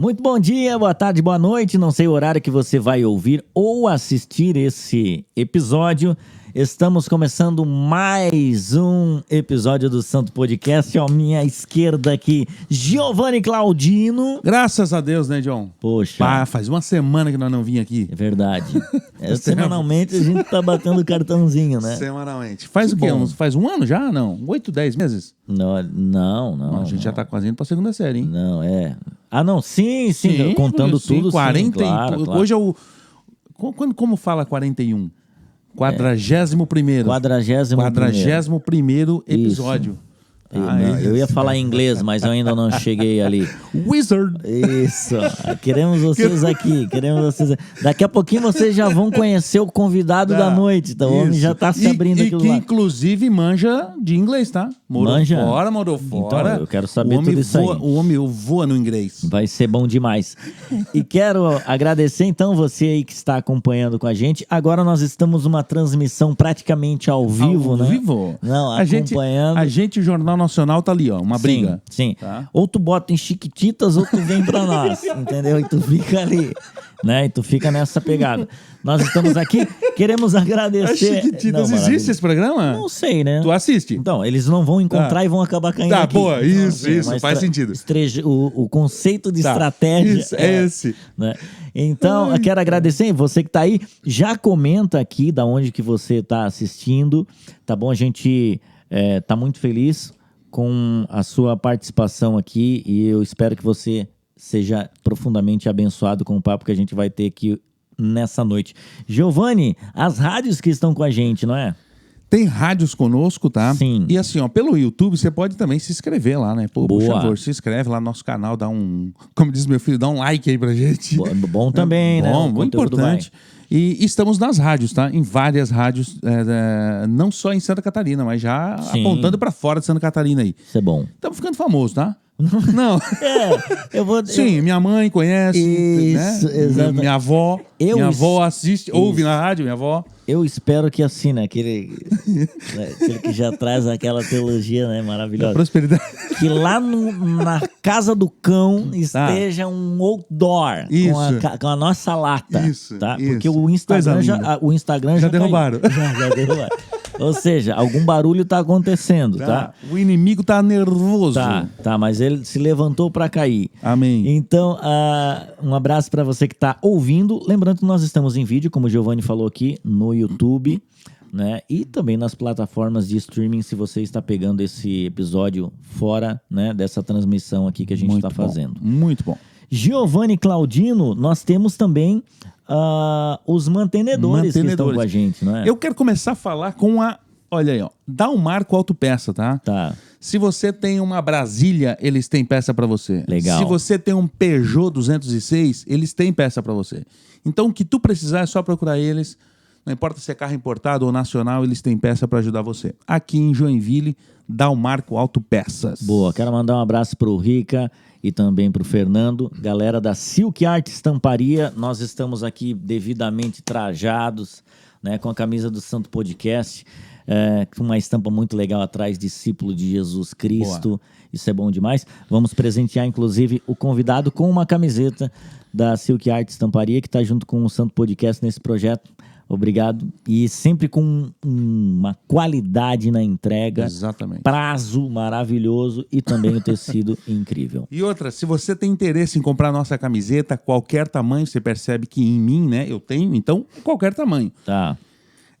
Muito bom dia, boa tarde, boa noite. Não sei o horário que você vai ouvir ou assistir esse episódio. Estamos começando mais um episódio do Santo Podcast. À minha esquerda aqui, Giovanni Claudino. Graças a Deus, né, John? Poxa. Faz uma semana que nós não vim aqui. É verdade. Semanalmente a gente tá batendo cartãozinho, né? Semanalmente. Faz o quê? Faz um ano já? Não? 8, 10 meses? Não. A gente já tá quase indo pra segunda série, hein? Não, é. Ah, não, sim, contando tudo, 40 sim, claro. Hoje é o... Como fala 41? 41º. 41º episódio. Eu ia falar em inglês, mas eu ainda não cheguei ali. Wizard. Isso. Queremos vocês aqui. Daqui a pouquinho vocês já vão conhecer o convidado da noite. Então o homem já tá se abrindo aqui. E que inclusive manja de inglês, tá? Morou fora. Então, eu quero saber tudo isso aí. O homem voa no inglês. Vai ser bom demais. E quero agradecer então você aí que está acompanhando com a gente. Agora nós estamos numa transmissão praticamente ao vivo, né? Ao vivo? Não, acompanhando. A gente, o Jornal Nacional tá ali, ó, uma briga. Sim. Tá? Ou tu bota em Chiquititas ou tu vem pra nós, entendeu? E tu fica ali, né? E tu fica nessa pegada. Nós estamos aqui, queremos agradecer... Chiquititas, existe esse programa? Não sei, né? Tu assiste? Então, eles não vão encontrar e vão acabar caindo aqui. Boa, isso, faz sentido. O conceito de estratégia... Isso, é esse. Né? Então, eu quero agradecer você que tá aí. Já comenta aqui da onde que você tá assistindo, tá bom? A gente tá muito feliz com a sua participação aqui e eu espero que você seja profundamente abençoado com o papo que a gente vai ter aqui nessa noite. Giovanni, as rádios que estão com a gente, não é? Tem rádios conosco, tá? Sim. E assim, ó, pelo YouTube você pode também se inscrever lá, né? Por favor, se inscreve lá no nosso canal, dá como diz meu filho, dá um like aí pra gente. Bom também, né? Bom, muito importante. E estamos nas rádios, tá? Em várias rádios, não só em Santa Catarina, mas já apontando pra fora de Santa Catarina aí. Isso é bom. Estamos ficando famosos, tá? Não. Sim, minha mãe conhece, isso, né? Exatamente. Minha avó assiste, ouve na rádio, minha avó. Eu espero que assim, né? Aquele que já traz aquela teologia, né? Maravilhosa. Prosperidade. Que lá na casa do cão esteja um outdoor com a nossa lata. Isso, tá? Isso. Porque o Instagram já derrubaram. Já derrubaram. Ou seja, algum barulho tá acontecendo, tá? O inimigo tá nervoso. Tá, mas ele se levantou para cair. Amém. Então, um abraço para você que tá ouvindo. Lembrando que nós estamos em vídeo, como o Giovanni falou aqui, no YouTube, né? E também nas plataformas de streaming, se você está pegando esse episódio fora, né, dessa transmissão aqui que a gente está fazendo. Muito bom. Giovanni Claudino, nós temos também os mantenedores que estão com a gente, não é? Eu quero começar a falar com olha aí, ó. Dá um Marco Autopeça, tá? Tá. Se você tem uma Brasília, eles têm peça para você. Legal. Se você tem um Peugeot 206, eles têm peça para você. Então, o que tu precisar é só procurar eles. Não importa se é carro importado ou nacional, eles têm peça para ajudar você. Aqui em Joinville, dá o Marco Autopeças. Boa, quero mandar um abraço pro Rica e também pro Fernando. Galera da Silk Art Estamparia, nós estamos aqui devidamente trajados, né, com a camisa do Santo Podcast, com uma estampa muito legal atrás, discípulo de Jesus Cristo. Boa. Isso é bom demais. Vamos presentear, inclusive, o convidado com uma camiseta da Silk Art Estamparia, que está junto com o Santo Podcast nesse projeto. Obrigado. E sempre com uma qualidade na entrega. Exatamente. Prazo maravilhoso e também o tecido incrível. E outra, se você tem interesse em comprar nossa camiseta, qualquer tamanho, você percebe que em mim, né, eu tenho, então, qualquer tamanho. Tá.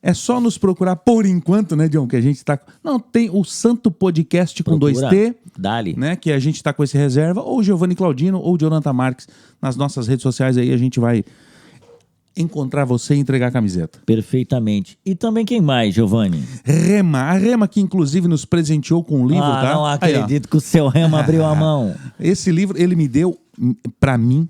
É só nos procurar por enquanto, né, John, que a gente tá... Não, tem o Santo Podcast com 2T. Dali. Né, que a gente tá com esse reserva, ou Giovanni Claudino, ou Jonathan Marques. Nas nossas redes sociais aí a gente vai encontrar você e entregar a camiseta. Perfeitamente. E também quem mais, Giovanni? Rema. A Rema que inclusive nos presenteou com um livro, tá? Não acredito que o seu Rema abriu a mão. Esse livro ele me deu pra mim.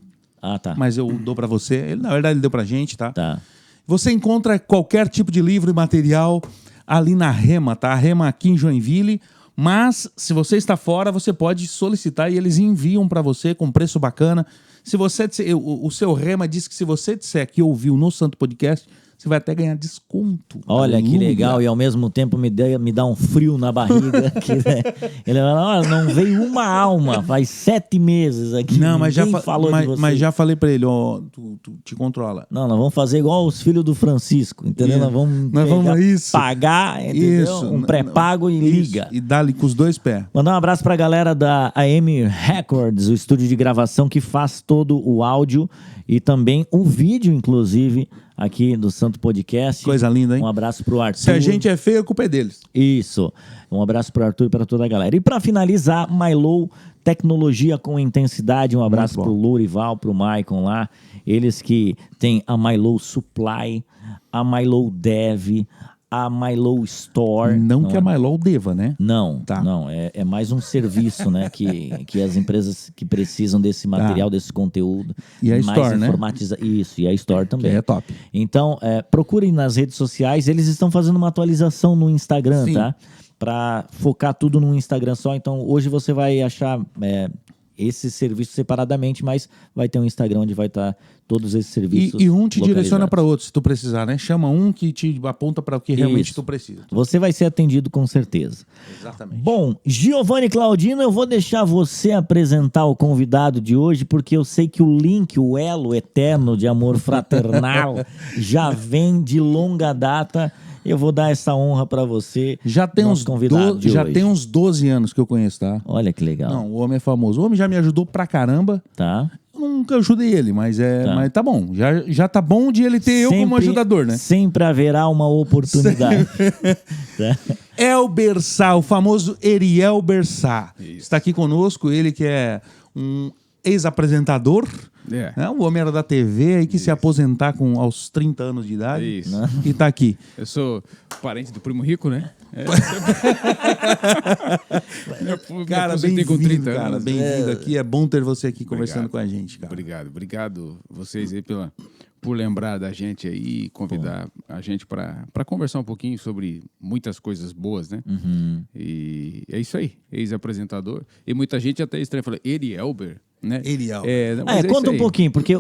Tá. Mas eu dou pra você. Na verdade ele deu pra gente, tá? Tá. Você encontra qualquer tipo de livro e material ali na Rema, tá? A Rema aqui em Joinville. Mas se você está fora, você pode solicitar e eles enviam pra você com preço bacana. Se você o seu Rema diz que se você disser que ouviu no Santo Podcast, você vai até ganhar desconto. Olha que legal, e ao mesmo tempo me dá um frio na barriga. Que, né? Ele fala, olha, não veio uma alma, faz 7 meses aqui. Não, mas falou de você. mas já falei pra ele, ó, tu te controla. Não, nós vamos fazer igual os filhos do Francisco, entendeu? Nós vamos pagar, entendeu? Um pré-pago e liga. E dá-lhe com os 2 pés. Mandar um abraço pra galera da AM Records, o estúdio de gravação que faz todo o áudio e também o vídeo, inclusive, aqui do Santo Podcast. Coisa linda, hein? Um abraço pro Arthur. Se a gente é feio, a culpa é deles. Isso. Um abraço pro Arthur e para toda a galera. E para finalizar, Mylow, tecnologia com intensidade. Um abraço pro Lourival, pro Maicon lá. Eles que têm a Mylow Supply, a Mylow Dev, a Mylow Store. Não que a Mylow deva, né? Não, Tá. não. É mais um serviço, né? Que as empresas que precisam desse material, desse conteúdo. E a mais Store, né? Isso, e a Store também. Que é top. Então, procurem nas redes sociais. Eles estão fazendo uma atualização no Instagram, Sim. tá? Para focar tudo num Instagram só. Então, hoje você vai achar esse serviço separadamente, mas vai ter um Instagram onde vai estar todos esses serviços E um te localizados. direciona para outro, se tu precisar, né? Chama um que te aponta para o que realmente tu precisa. Você vai ser atendido com certeza. Exatamente. Bom, Giovanni Claudino, eu vou deixar você apresentar o convidado de hoje, porque eu sei que o link, o elo eterno de amor fraternal já vem de longa data. Eu vou dar essa honra para você. Já tem nosso convidado de hoje. tem uns 12 anos que eu conheço, tá? Olha que legal. Não, o homem é famoso. O homem já me ajudou pra caramba. Tá? Eu nunca ajudei ele, mas tá bom. Já tá bom de ele ter eu como ajudador, né? Sempre haverá uma oportunidade. Tá? Elber Sá, o famoso Erielber Sá. Está aqui conosco, ele que é um ex-apresentador. Né? O homem era da TV aí que se aposentar aos 30 anos de idade. Isso. E tá aqui. Eu sou parente do primo rico, né? Cara, bem-vindo, cara. Bem-vindo aqui. É bom ter você aqui conversando com a gente, cara. Obrigado vocês aí por lembrar da gente aí e convidar a gente para conversar um pouquinho sobre muitas coisas boas, né? Uhum. E é isso aí, ex-apresentador. E muita gente até estranha, fala, Erielber, né? Erielber. Conta um pouquinho, porque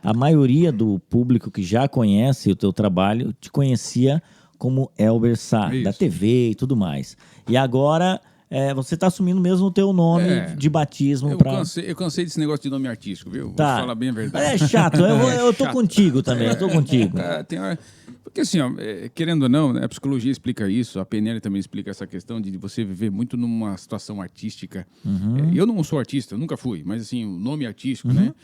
a maioria do público que já conhece o teu trabalho te conhecia como Elber Sá, da TV e tudo mais. E agora você está assumindo mesmo o teu nome de batismo. Eu cansei desse negócio de nome artístico, viu? Tá. Vou falar bem a verdade. É chato, eu tô contigo também, eu tô contigo. Porque assim, ó, querendo ou não, né, a psicologia explica isso, a PNL também explica essa questão de você viver muito numa situação artística. Eu não sou artista, eu nunca fui, mas assim, o nome artístico, né?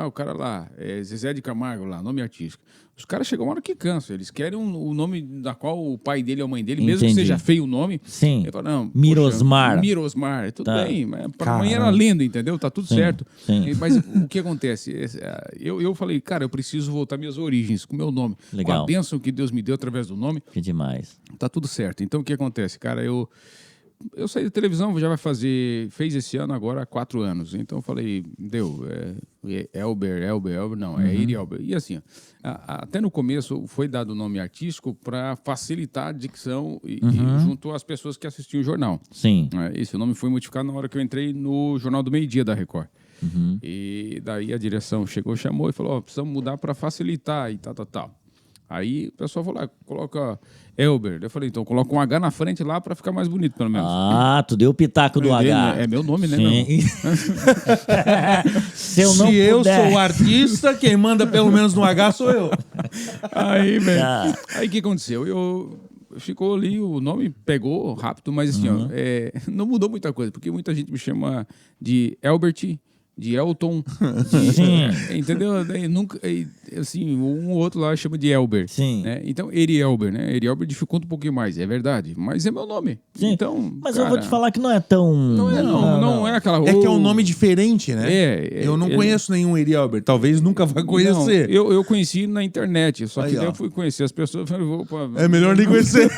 O cara lá, Zezé de Camargo lá, nome artístico. Os caras chegam uma hora que cansam, eles querem o nome da qual o pai dele ou a mãe dele, mesmo que seja feio o nome. Sim. Ele fala, não, Mirosmar. Mirosmar, tudo bem, mas pra mãe era lindo, entendeu? Tá tudo certo. Sim. Mas o que acontece? Eu falei, cara, eu preciso voltar às minhas origens, com o meu nome. Legal. Com a bênção que Deus me deu através do nome. Que demais. Tá tudo certo. Então, o que acontece? Cara, eu saí da televisão, fez esse ano agora 4 anos. Então, eu falei, Elber, não, é Erielber. E assim, até no começo foi dado o nome artístico para facilitar a dicção e junto às pessoas que assistiam o jornal. Sim. Esse nome foi modificado na hora que eu entrei no Jornal do Meio-Dia da Record. E daí a direção chamou e falou, precisamos mudar para facilitar e tal. Aí o pessoal falou, coloca Elber. Eu falei, então coloca um H na frente lá para ficar mais bonito, pelo menos. Tu deu o pitaco do H. É meu nome, né? Se eu sou artista, quem manda pelo menos no H sou eu. Aí, velho. Aí o que aconteceu? Ficou ali, o nome pegou rápido, mas assim, não mudou muita coisa, porque muita gente me chama de Elbert, de Elton, entendeu? Daí nunca, assim, um ou outro lá chama de Elber. Sim. Né? Então, Erielber, né? Erielber dificulta um pouquinho mais, é verdade, mas é meu nome. Sim. Então, mas cara, eu vou te falar que não é tão... Não é aquela... É que é um nome diferente, né? Eu não conheço nenhum Erielber, talvez nunca vá conhecer. Não, eu conheci na internet, só que aí, daí eu fui conhecer as pessoas, falei, é melhor nem conhecer.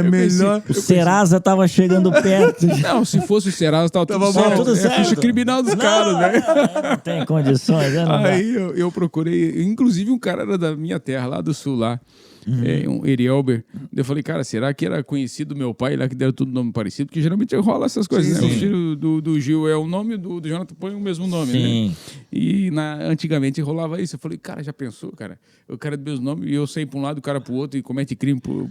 Melhor. O Serasa tava chegando perto. Não, se fosse o Serasa, tava tudo certo. Tudo certo. É a ficha criminal dos caras, né? Não tem condições, né? Aí eu procurei, inclusive um cara era da minha terra, lá do sul, lá. um Erielber. Eu falei, cara, será que era conhecido do meu pai lá que deram tudo nome parecido? Porque geralmente rola essas coisas, né? O filho do Gil é o nome, do Jonathan põe o mesmo nome, né? E antigamente rolava isso. Eu falei, cara, já pensou, cara? O cara é do mesmo nome e eu saí pra um lado, o cara pro outro e comete crime pelo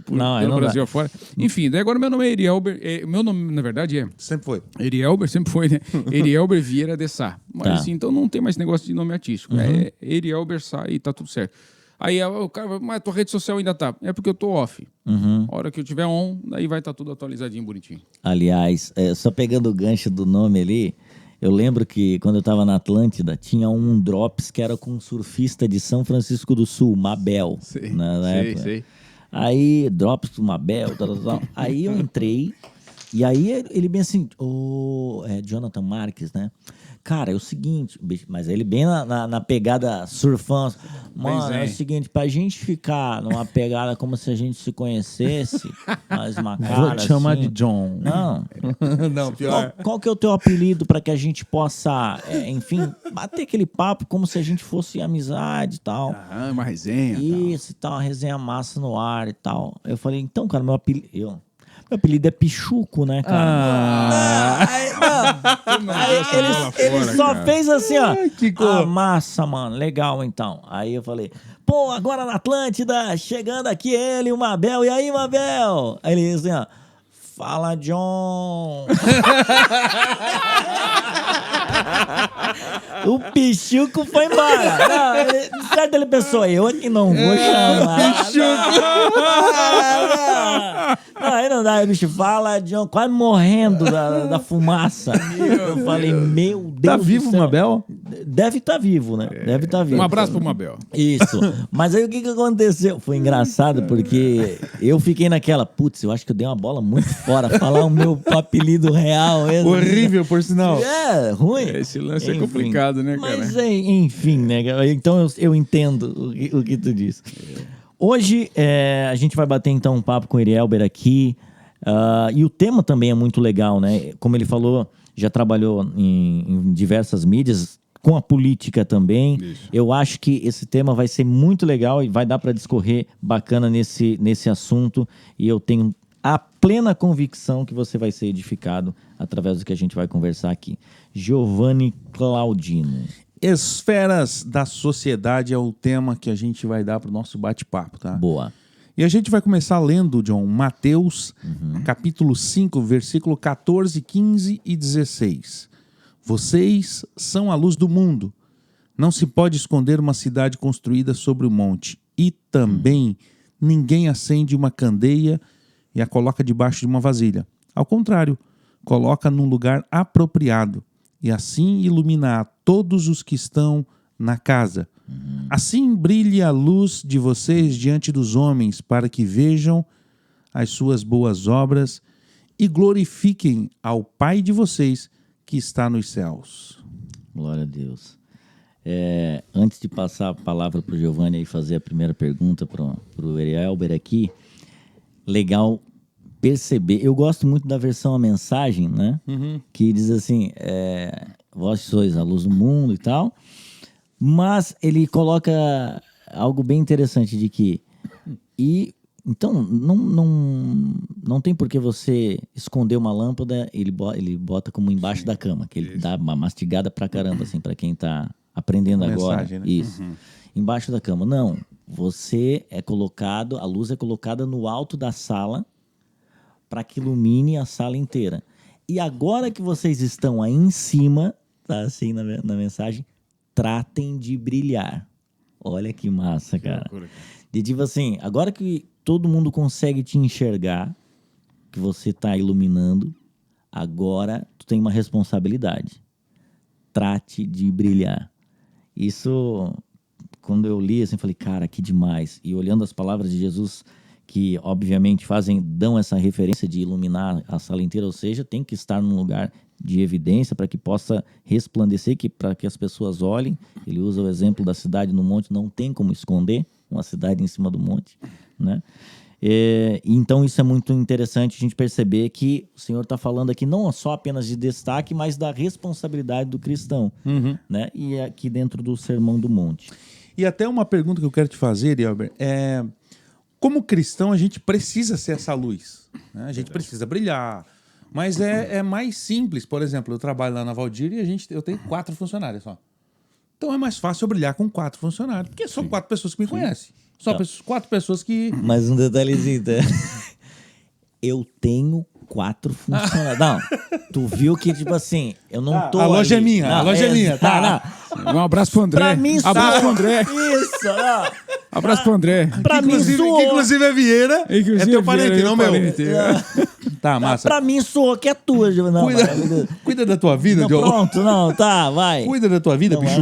Brasil afora. Enfim, daí agora meu nome é Erielber. Meu nome, na verdade, Sempre foi. Erielber, sempre foi, né? Erielber Vieira de Sá. Mas assim, então não tem mais negócio de nome artístico. É Erielber Sá e tá tudo certo. Aí o cara, mas a tua rede social ainda tá. É porque eu tô off. A hora que eu tiver on, daí vai estar tudo atualizadinho, bonitinho. Aliás, só pegando o gancho do nome ali, eu lembro que quando eu tava na Atlântida, tinha um Drops que era com um surfista de São Francisco do Sul, Mabel. Sei. Aí, Drops do Mabel, tal. Aí eu entrei, e aí ele bem assim, Jonathan Marques, né? Cara, é o seguinte, mas ele bem na pegada surfão. Mano, é o seguinte, pra gente ficar numa pegada como se a gente se conhecesse, mas uma cara Vou te chamar assim, de John. Não. Não, pior. Qual que é o teu apelido pra que a gente possa, enfim, bater aquele papo como se a gente fosse amizade e tal. Uma resenha. Isso e tal, uma resenha massa no ar e tal. Eu falei, então, cara, meu apelido é Pichuco, né, cara? Ele só fez assim, ó. Massa, mano. Legal, então. Aí eu falei, pô, agora na Atlântida, chegando aqui ele, o Mabel. E aí, Mabel? Aí ele assim, ó. Fala, John. O Pichuco foi embora. Certo, ele pensou, eu que não vou chamar. Pichuco. Não, aí não dá, bicho. Fala, John, quase morrendo da fumaça. Eu falei, meu Deus. Tá vivo o Mabel? Deve estar vivo, né? Deve estar vivo. Um abraço pro Mabel. Isso. Mas aí o que aconteceu? Foi engraçado porque eu fiquei naquela, putz, eu acho que eu dei uma bola muito fora. Falar o meu apelido real mesmo. Horrível, por sinal. Ruim. Esse lance é complicado, né, cara? Mas, enfim, né? Então eu entendo o que tu disse. Hoje a gente vai bater então um papo com o Erielber aqui. E o tema também é muito legal, né? Como ele falou, já trabalhou em diversas mídias, com a política também. Isso. Eu acho que esse tema vai ser muito legal e vai dar para discorrer bacana nesse assunto. E eu tenho a plena convicção que você vai ser edificado através do que a gente vai conversar aqui. Giovanni Claudino. Esferas da sociedade é o tema que a gente vai dar para o nosso bate-papo, tá? Boa. E a gente vai começar lendo, John, Mateus, capítulo 5, versículo 14, 15 e 16. Vocês são a luz do mundo. Não se pode esconder uma cidade construída sobre o monte. E também ninguém acende uma candeia e a coloca debaixo de uma vasilha. Ao contrário, coloca num lugar apropriado e assim ilumina a todos os que estão na casa. Assim brilhe a luz de vocês diante dos homens, para que vejam as suas boas obras e glorifiquem ao Pai de vocês que está nos céus. Glória a Deus. Antes de passar a palavra para o Giovanni e fazer a primeira pergunta para o Erielber aqui, legal perceber, eu gosto muito da versão A Mensagem, né? Que diz assim, vós sois a luz do mundo e tal, mas ele coloca algo bem interessante de que então não tem por que você esconder uma lâmpada, ele bota como embaixo da cama, que ele dá uma mastigada pra caramba, assim, pra quem tá aprendendo agora. Mensagem, né? Isso. Embaixo da cama. Não, a luz é colocada no alto da sala para que ilumine a sala inteira. E agora que vocês estão aí em cima, tá assim na mensagem, tratem de brilhar. Olha que massa, cara. De tipo assim, agora que todo mundo consegue te enxergar, que você tá iluminando, agora tu tem uma responsabilidade. Trate de brilhar. Isso, quando eu li assim, falei, cara, que demais. E olhando as palavras de Jesus, que obviamente dão essa referência de iluminar a sala inteira, ou seja, tem que estar num lugar de evidência para que possa resplandecer, para que as pessoas olhem. Ele usa o exemplo da cidade no monte, não tem como esconder uma cidade em cima do monte, né? Então isso é muito interessante a gente perceber que o Senhor está falando aqui não só apenas de destaque, mas da responsabilidade do cristão, né? E aqui dentro do Sermão do Monte. E até uma pergunta que eu quero te fazer, Elber, como cristão, a gente precisa ser essa luz. Né? A gente precisa brilhar. Mas é mais simples. Por exemplo, eu trabalho lá na Valdir e eu tenho 4 funcionários só. Então é mais fácil eu brilhar com 4 funcionários. Porque são 4 pessoas que me conhecem. Só 4 pessoas que... Mais um detalhezinho, tá? Eu tenho 4 funcionários. Não, tu viu que, tipo assim, eu não tô. A loja é minha, não, a loja é minha, tá? Um abraço pro André. Pra mim, abraço pro André. Isso, ó. Abraço pro André. Pra mim, soou. Que inclusive é Vieira. Inclusive é teu é parente, Vieira, não meu meu. parente. Tá, massa. Pra mim, soou que é tua, Gil. Não, Cuida da tua vida, não, Diogo. pronto, não, tá, vai. Cuida da tua vida, Não, bicho.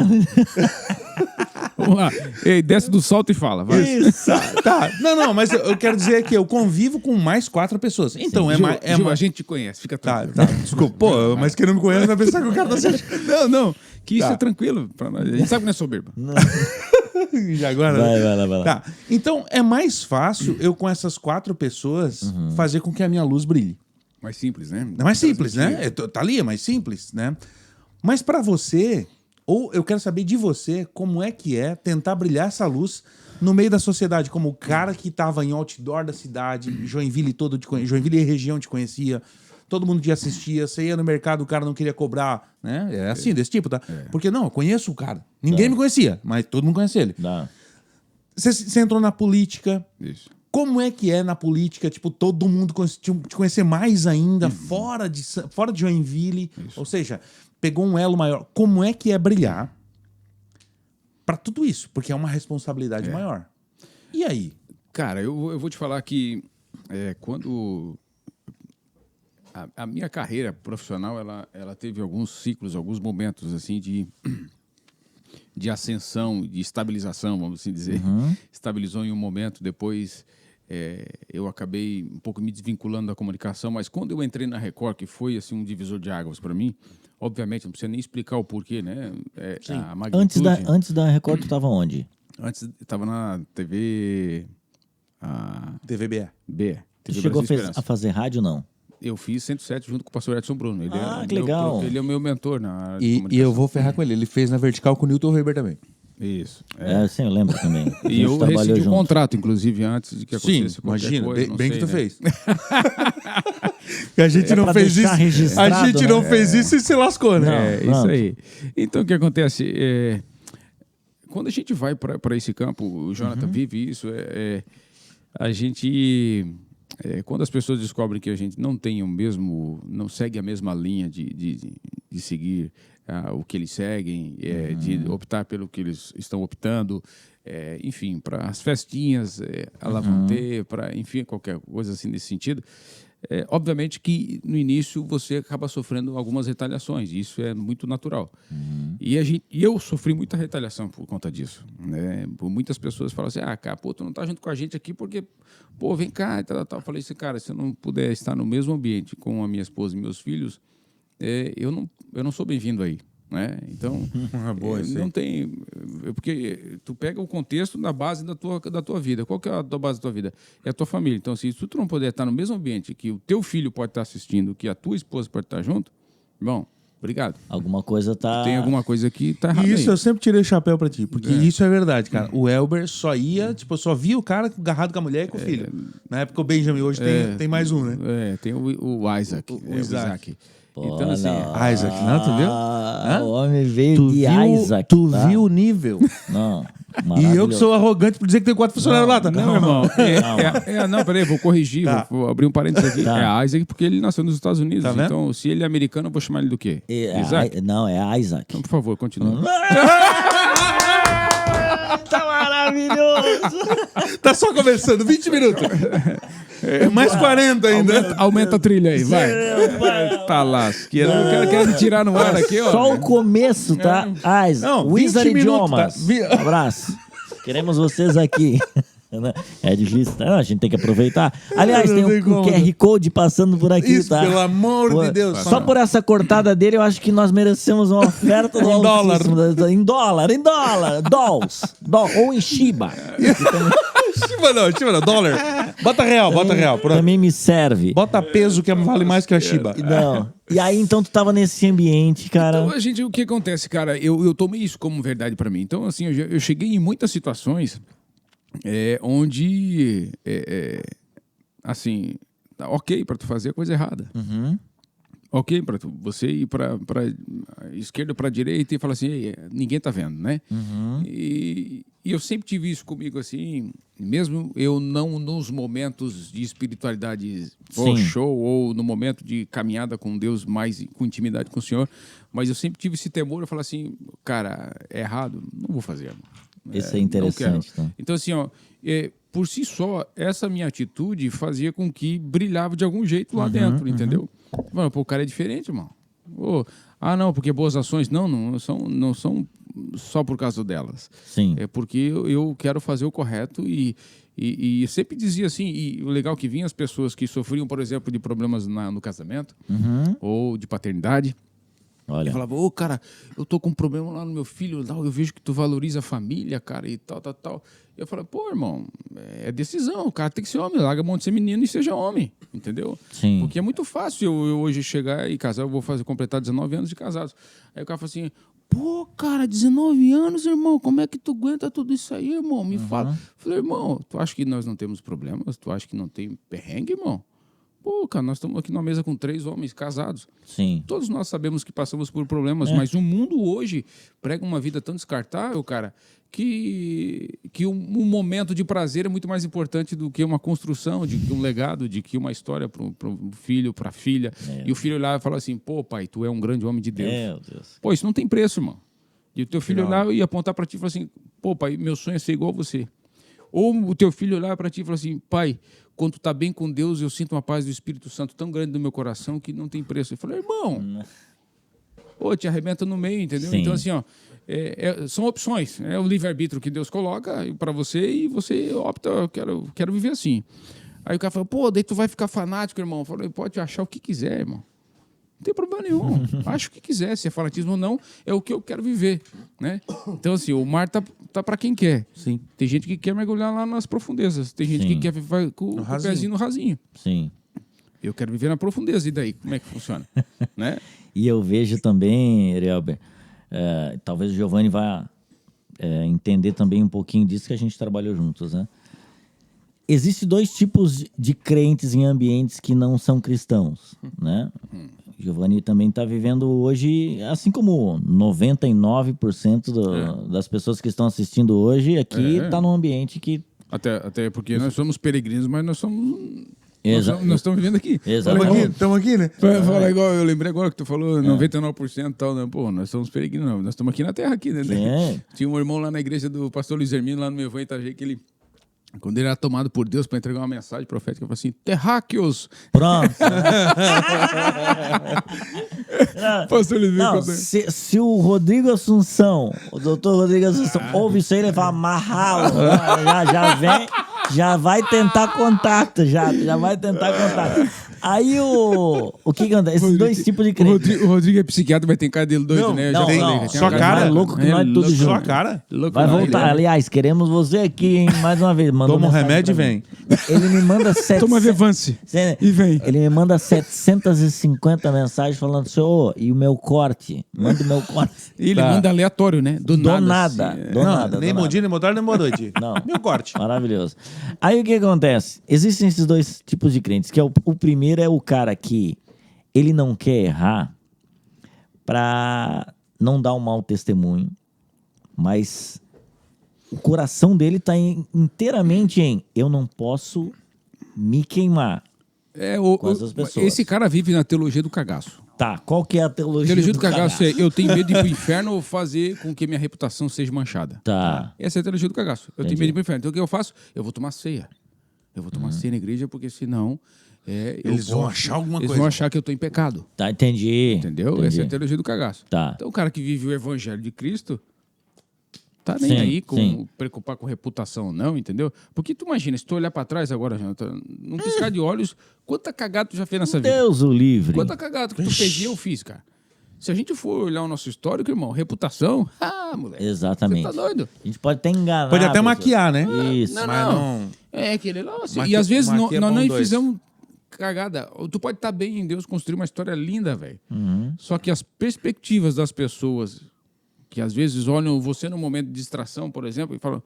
Vamos lá. Ei, desce do salto e fala. Vai. Isso. Tá. Não, mas eu quero dizer que eu convivo com mais 4 pessoas. Então é Gil, mais. Gil, a gente te conhece, fica Tá, tranquilo. tá. Desculpa. Pô, mas quem não me conhece vai pensar que o cara tá sendo. Não, que isso Tá. é tranquilo pra nós. A gente sabe que não é soberba. E agora. Vai lá. Tá. Então é mais fácil eu, com essas 4 pessoas, fazer com que a minha luz brilhe. Mais simples, né? É mais simples, né? Tá ali, é mais simples, né? Mas pra você, ou eu quero saber de você, como é que é tentar brilhar essa luz no meio da sociedade, como o cara que tava em outdoor da cidade, Joinville Joinville e região te conhecia, todo mundo te assistia, você ia no mercado, o cara não queria cobrar, né? É assim, desse tipo, tá? Porque não, eu conheço o cara. Ninguém me conhecia, mas todo mundo conhece ele. Não. Você entrou na política. Isso. Como é que é na política, tipo, todo mundo te conhecer mais ainda, fora de Joinville? Isso. Ou seja, pegou um elo maior. Como é que é brilhar para tudo isso? Porque é uma responsabilidade maior. E aí? Cara, eu vou te falar que quando a minha carreira profissional, ela teve alguns ciclos, alguns momentos assim de ascensão, de estabilização, vamos assim dizer. Estabilizou em um momento, depois eu acabei um pouco me desvinculando da comunicação, mas quando eu entrei na Record, que foi assim um divisor de águas para mim, obviamente, não precisa nem explicar o porquê, né? A magnitude. Antes da Record, tu tava onde? Antes estava na TV... TVBE. B. Tu TV chegou Brasil Esperança. a fazer rádio, não? Eu fiz 107 junto com o pastor Edson Bruno. Ele que legal. Ele é o meu mentor na área de E comunicação. eu vou ferrar com ele. Ele fez na vertical com o Newton Weber também. Isso. Sim, eu lembro também. A E gente eu trabalhou rescindi o junto. contrato, inclusive, antes de que Sim, acontecesse qualquer imagina. coisa. não Bem sei, que tu né? fez. Que a gente não pra fez deixar isso. registrado, A gente né? não fez isso e se lascou, né? É, Pronto. isso aí. Então, o que acontece? Quando a gente vai para esse campo, o Jonathan vive isso, a gente... quando as pessoas descobrem que a gente não tem o mesmo... não segue a mesma linha de seguir o que eles seguem, de optar pelo que eles estão optando, enfim, para as festinhas, a Lavantê, para, enfim, qualquer coisa assim nesse sentido. Obviamente que no início você acaba sofrendo algumas retaliações, e isso é muito natural. E eu sofri muita retaliação por conta disso, né? Por muitas pessoas falam assim, cara, pô, tu não tá junto com a gente aqui porque, pô, vem cá e tal. Eu falei assim, cara, se eu não puder estar no mesmo ambiente com a minha esposa e meus filhos, eu não sou bem-vindo aí. Né? Então, Boa, não tem... Porque tu pega o contexto da base da tua vida. Qual que é a base da tua vida? É a tua família. Então, se tu não puder estar no mesmo ambiente que o teu filho pode estar assistindo, que a tua esposa pode estar junto, bom, obrigado. Alguma coisa tá... Tem alguma coisa que tá errada E isso aí. eu sempre tirei o chapéu pra ti, porque isso é verdade, cara. O Elber só ia, tipo, só via o cara agarrado com a mulher e com o filho. Na época o Benjamin, hoje tem mais um, né? Tem o Isaac. O Isaac. Pô, Então, assim... não. Isaac, não, tu viu? O homem veio de Isaac. Tu tá? viu o nível? Não, E eu que sou arrogante por dizer que tem 4 funcionários lá, tá? Não, irmão. Não, peraí, vou corrigir, Tá. vou abrir um parênteses aqui. Tá. É Isaac porque ele nasceu nos Estados Unidos. Tá vendo? Então, se ele é americano, eu vou chamar ele do quê? Isaac? Não, é Isaac. Então, por favor, continue. Tá maravilhoso! Tá só começando, 20 minutos. Mais 40 ainda. Aumenta a trilha aí, vai. Tá lasqueira. Eu quero me tirar no ar aqui, ó. Só o começo, tá? Isaac, Não, Wizard 20 minutos, Idiomas. tá? Abraço. Queremos vocês aqui. É difícil, não, a gente tem que aproveitar. Aliás, tem Não tem o como, QR Code passando por aqui, Isso, tá? pelo amor de Deus. Só por essa cortada dele, eu acho que nós merecemos uma oferta do dólar. Altíssimo. Em dólar, dolls, ou em Shiba. Shiba não, dólar. Bota real, pronto. Também me serve. Bota peso que vale mais que a Shiba. Não. E aí, então, tu tava nesse ambiente, cara. Então, o que acontece, cara? Eu tomei isso como verdade pra mim. Então, assim, eu cheguei em muitas situações onde, assim, tá ok para tu fazer a coisa errada. Ok para você ir para esquerda, para direita e falar assim, ninguém tá vendo, né? E eu sempre tive isso comigo assim, mesmo eu não nos momentos de espiritualidade show ou no momento de caminhada com Deus mais com intimidade com o Senhor, mas eu sempre tive esse temor, eu falo assim, cara, é errado, não vou fazer. Isso é interessante. Tá? Então assim, por si só, essa minha atitude fazia com que brilhava de algum jeito lá dentro, entendeu? Mano, pô, o cara é diferente, irmão. Não, porque boas ações não são só por causa delas. Sim. É porque eu quero fazer o correto e sempre dizia assim, e o legal que vinha as pessoas que sofriam, por exemplo, de problemas no casamento ou de paternidade. Olha. Eu falava, cara, eu tô com um problema lá no meu filho, eu vejo que tu valoriza a família, cara, e tal. Eu falei, pô, irmão, é decisão, o cara tem que ser homem, larga a mão de ser menino e seja homem, entendeu? Sim. Porque é muito fácil eu hoje chegar e casar, eu vou completar 19 anos de casados. Aí o cara fala assim, pô, cara, 19 anos, irmão, como é que tu aguenta tudo isso aí, irmão? Me fala. Eu falei, irmão, tu acha que nós não temos problemas? Tu acha que não tem perrengue, irmão? Pô, cara, nós estamos aqui numa mesa com 3 homens casados. Sim. Todos nós sabemos que passamos por problemas, mas o mundo hoje prega uma vida tão descartável, cara, que um momento de prazer é muito mais importante do que uma construção, de que um legado, de que uma história para o filho, para a filha. E o filho olhar e falar assim, pô, pai, tu é um grande homem de Deus. Meu Deus. Pô, isso não tem preço, irmão. E o teu filho olhar e apontar para ti e falar assim, pô, pai, meu sonho é ser igual a você. Ou o teu filho olhar para ti e falar assim, pai, quando tu tá bem com Deus, eu sinto uma paz do Espírito Santo tão grande no meu coração que não tem preço. Eu falei, irmão, te arrebenta no meio, entendeu? Sim. Então, assim, são opções. É o livre-arbítrio que Deus coloca para você e você opta, eu quero viver assim. Aí o cara falou, pô, daí tu vai ficar fanático, irmão. Eu falei, pode achar o que quiser, irmão. Não tem problema nenhum. Acho o que quiser, se é fanatismo ou não, é o que eu quero viver, né? Então, assim, o mar tá para quem quer. Sim. Tem gente que quer mergulhar lá nas profundezas. Tem gente que quer viver com o pezinho no rasinho. Sim. Eu quero viver na profundeza. E daí? Como é que funciona? Né? E eu vejo também, Erielber, talvez o Giovanni vá entender também um pouquinho disso que a gente trabalhou juntos, né? Existem 2 tipos de crentes em ambientes que não são cristãos, né? Giovanni também está vivendo hoje, assim como 99% das pessoas que estão assistindo hoje aqui, está num ambiente que... Até porque nós somos peregrinos, mas nós somos... Nós estamos vivendo aqui. Exatamente. Estamos aqui, né? Fala igual, eu lembrei agora que tu falou 99% e tal, né? Pô, nós somos peregrinos, não. Nós estamos aqui na terra, aqui, né? Tinha um irmão lá na igreja do pastor Luiz Hermino, lá no meu avô em Itajaí, que ele... Quando ele era tomado por Deus para entregar uma mensagem profética, ele falou assim, terráqueos! Pronto. Não, se o Rodrigo Assunção, o doutor Rodrigo Assunção, ouve isso aí, ele fala, amarrá-lo. Já vai tentar contato, já vai tentar contato. Aí o que acontece? Esses 2 tipos de crente. O Rodrigo é psiquiatra, vai ter cara dele doido, né? Não. Sua cara é louco que nós tudo junto. Sua cara. Vai voltar. Aliás, queremos você aqui, hein? Mais uma vez. Toma um remédio e vem. Ele me manda 700... Toma Vevance e vem. Ele me manda 750 mensagens falando assim, e o meu corte? Manda o meu corte. Ele manda aleatório, né? Do nada. Assim, do nada. Nem bom dia, nem boa tarde, nem boa noite. Não. Meu corte. Maravilhoso. Aí o que acontece? Existem esses 2 tipos de crentes, que é o primeiro é o cara que ele não quer errar para não dar um mau testemunho, mas o coração dele está inteiramente em eu não posso me queimar com essas pessoas. Esse cara vive na teologia do cagaço. Tá, qual que é a teologia do cagaço? Eu tenho medo de ir pro inferno ou fazer com que minha reputação seja manchada. Tá. Essa é a teologia do cagaço. Eu tenho medo de ir pro inferno. Então o que eu faço? Eu vou tomar ceia. Eu vou tomar ceia na igreja porque senão... Eles vão achar alguma coisa. Eles vão achar que eu tô em pecado. Tá, entendi. Entendeu? Essa é a teologia do cagaço. Tá. Então o cara que vive o evangelho de Cristo tá nem aí com preocupar com reputação, não, entendeu? Porque tu imagina, se tu olhar pra trás agora, Jonathan, num piscar de olhos, quanta cagada tu já fez nessa vida? Deus o livre. Quanta cagada que tu fez e eu fiz, cara. Se a gente for olhar o nosso histórico, irmão, reputação, moleque. Exatamente. Você tá doido? A gente pode até enganar. Pode até maquiar, né? Isso. Não. É aquele lance. E às vezes nós nem fizemos cagada. Tu pode estar bem em Deus, construir uma história linda, velho. Só que as perspectivas das pessoas que às vezes olham você num momento de distração, por exemplo, e falam,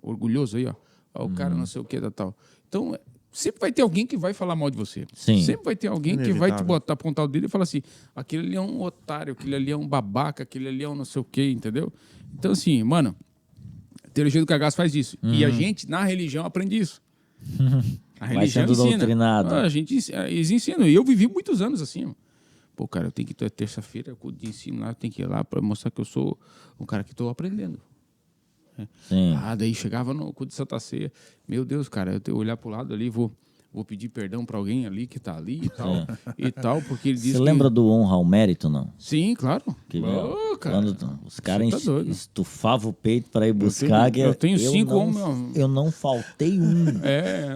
orgulhoso aí, ó. o cara não sei o que, tal. Então, sempre vai ter alguém que vai falar mal de você. Sim. Sempre vai ter alguém que vai te botar, apontar o dedo e falar assim, aquele ali é um otário, aquele ali é um babaca, aquele ali é um não sei o que, entendeu? Então, assim, mano, a teologia do cagaço faz isso. E a gente, na religião, aprende isso. A Vai religião sendo ensina. doutrinado. Eles ensinam. E eu vivi muitos anos assim, ó. Pô, cara, eu tenho que ir terça-feira, culto de ensino lá, eu tenho que ir lá para mostrar que eu sou um cara que estou aprendendo. Sim. Daí chegava no culto de Santa Ceia. Meu Deus, cara, eu tenho que olhar pro lado ali, vou pedir perdão para alguém ali que tá ali e tal, porque ele disse Você lembra do honra ao mérito, não? Sim, claro. Que, Cara, quando os caras você tá doido. estufavam o peito para ir buscar. eu tenho 5 homens. Eu não faltei um.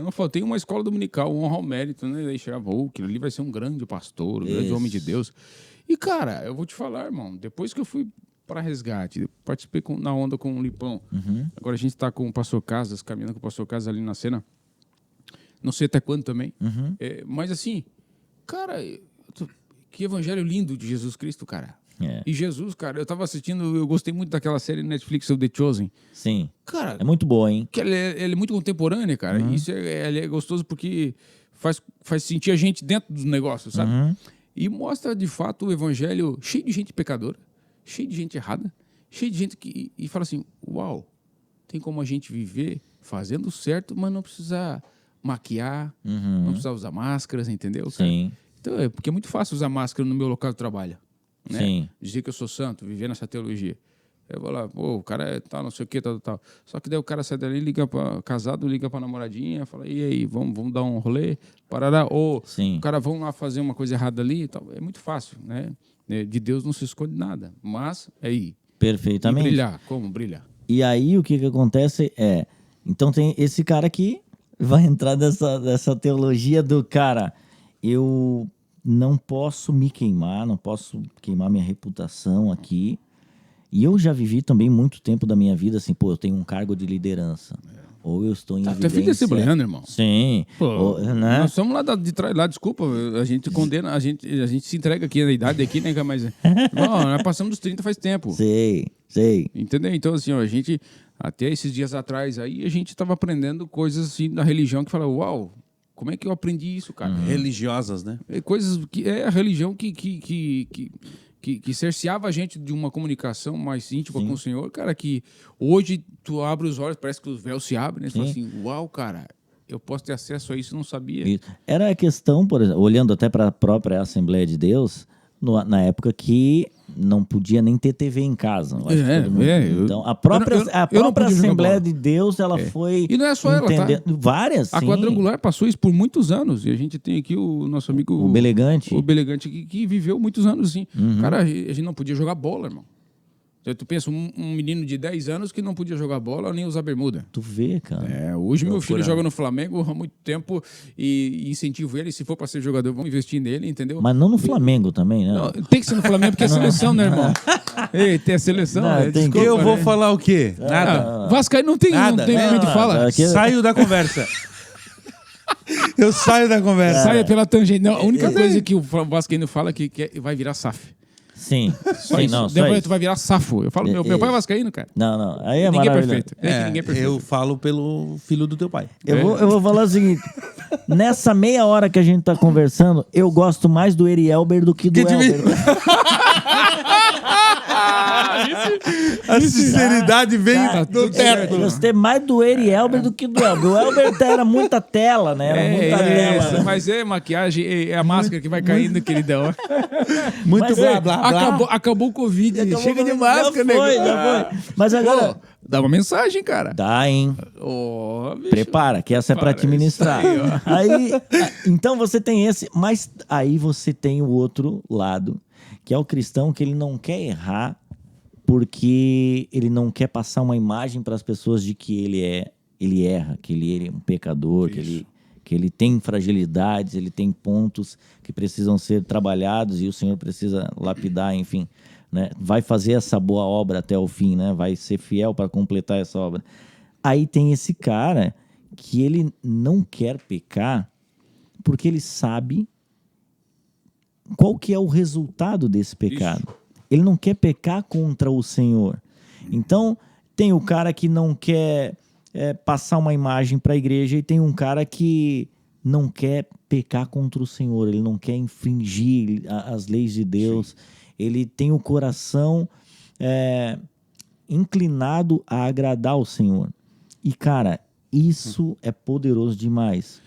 Não faltei uma escola dominical, honra ao mérito, né? Daí chegava, aquele ali vai ser um grande pastor, um grande homem de Deus. E, cara, eu vou te falar, irmão, depois que eu fui para Resgate, participei na onda com o Lipão. Agora a gente está com o Pastor Casas, caminhando com o Pastor Casas ali na cena. Não sei até quando também. Mas assim, cara, que evangelho lindo de Jesus Cristo, cara. E Jesus, cara, eu tava assistindo, eu gostei muito daquela série Netflix, The Chosen. Sim. Cara, é muito boa, hein? Que ela é muito contemporânea, cara. Isso é gostoso porque faz sentir a gente dentro dos negócios, sabe? E mostra, de fato, o evangelho cheio de gente pecadora, cheio de gente errada, cheio de gente que... E fala assim, uau, tem como a gente viver fazendo certo, mas não precisa maquiar, não precisa usar máscaras, entendeu? Sim. Então, porque é muito fácil usar máscara no meu local de trabalho. Né? Sim. Dizer que eu sou santo, viver nessa teologia. Eu vou lá, o cara é tal, não sei o que, tal. Só que daí o cara sai dali, casado, liga pra namoradinha, fala, e aí, vamos dar um rolê? Parará. Ou o cara, vamos lá fazer uma coisa errada ali e tal. É muito fácil, né? De Deus não se esconde nada. Mas, aí. Perfeitamente. E brilhar, como brilhar? E aí, o que acontece é... Então, tem esse cara aqui, vai entrar dessa teologia do cara, eu não posso me queimar, não posso queimar minha reputação aqui. E eu já vivi também muito tempo da minha vida assim, eu tenho um cargo de liderança. Ou eu estou em evidência... Tu é filho de assembleano, irmão. Sim. Né? Nós somos lá de trás, desculpa, a gente condena, a gente se entrega aqui na idade aqui, né, mas... nós passamos dos 30 faz tempo. Sei. Entendeu? Então, assim, a gente... Até esses dias atrás aí, a gente estava aprendendo coisas assim da religião que fala, uau, como é que eu aprendi isso, cara? Religiosas, né? Coisas que é a religião que cerceava a gente de uma comunicação mais íntima com o Senhor, cara, que hoje tu abre os olhos, parece que os véus se abrem, né? Tu fala assim, uau, cara, eu posso ter acesso a isso, não sabia. Era a questão, por exemplo, olhando até para a própria Assembleia de Deus, na época que não podia nem ter TV em casa. Então, a própria Assembleia de Deus, ela foi... E não é só ela, tá? Várias, A Quadrangular passou isso por muitos anos. E a gente tem aqui o nosso amigo... O Belegante. O Belegante, que viveu muitos anos, assim. Cara, a gente não podia jogar bola, irmão. Tu pensa, um menino de 10 anos que não podia jogar bola nem usar bermuda. Tu vê, cara. Hoje meu filho joga no Flamengo há muito tempo e incentivo ele, se for para ser jogador, vamos investir nele, entendeu? Mas não no Flamengo também, né? Não, tem que ser no Flamengo porque é seleção, né, irmão? Ei, tem a seleção. Desculpa, eu vou falar o quê? Nada. Vascaíno não tem muito fala. Saio da conversa. Eu saio da conversa. Saia pela tangente. Não, a única coisa que o Vascaíno fala é que vai virar SAF. Sim. Depois tu vai virar safo. Eu falo, meu pai é vascaíno, cara. Não. Aí é ninguém maravilhoso. É perfeito. Ninguém é perfeito. Eu falo pelo filho do teu pai. Eu vou falar o seguinte. Nessa meia hora que a gente tá conversando, eu gosto mais do Erielber do que do Elber. A sinceridade vem do teto. Eu gostei mais do Erielber do que do Elber. O Elber era muita tela, né? Era muita tela. Né? Mas é maquiagem, é a máscara que vai caindo, queridão. Muito blá, blá, blá. Acabou o Covid. Chega de máscara, né? Já foi. Mas agora... Dá uma mensagem, cara. Dá, hein? Bicho. Prepara, que essa é pra te ministrar. Aí, então você tem esse, mas aí você tem o outro lado, que é o cristão que ele não quer errar porque ele não quer passar uma imagem para as pessoas de que ele erra, que ele é um pecador, que ele tem fragilidades, ele tem pontos que precisam ser trabalhados e o Senhor precisa lapidar, enfim. Né? Vai fazer essa boa obra até o fim, né? Vai ser fiel para completar essa obra. Aí tem esse cara que ele não quer pecar porque ele sabe qual que é o resultado desse pecado. Isso. Ele não quer pecar contra o Senhor. Então, tem o cara que não quer passar uma imagem para a igreja e tem um cara que não quer pecar contra o Senhor, ele não quer infringir as leis de Deus, ele tem o coração inclinado a agradar o Senhor. E, cara, isso é poderoso demais.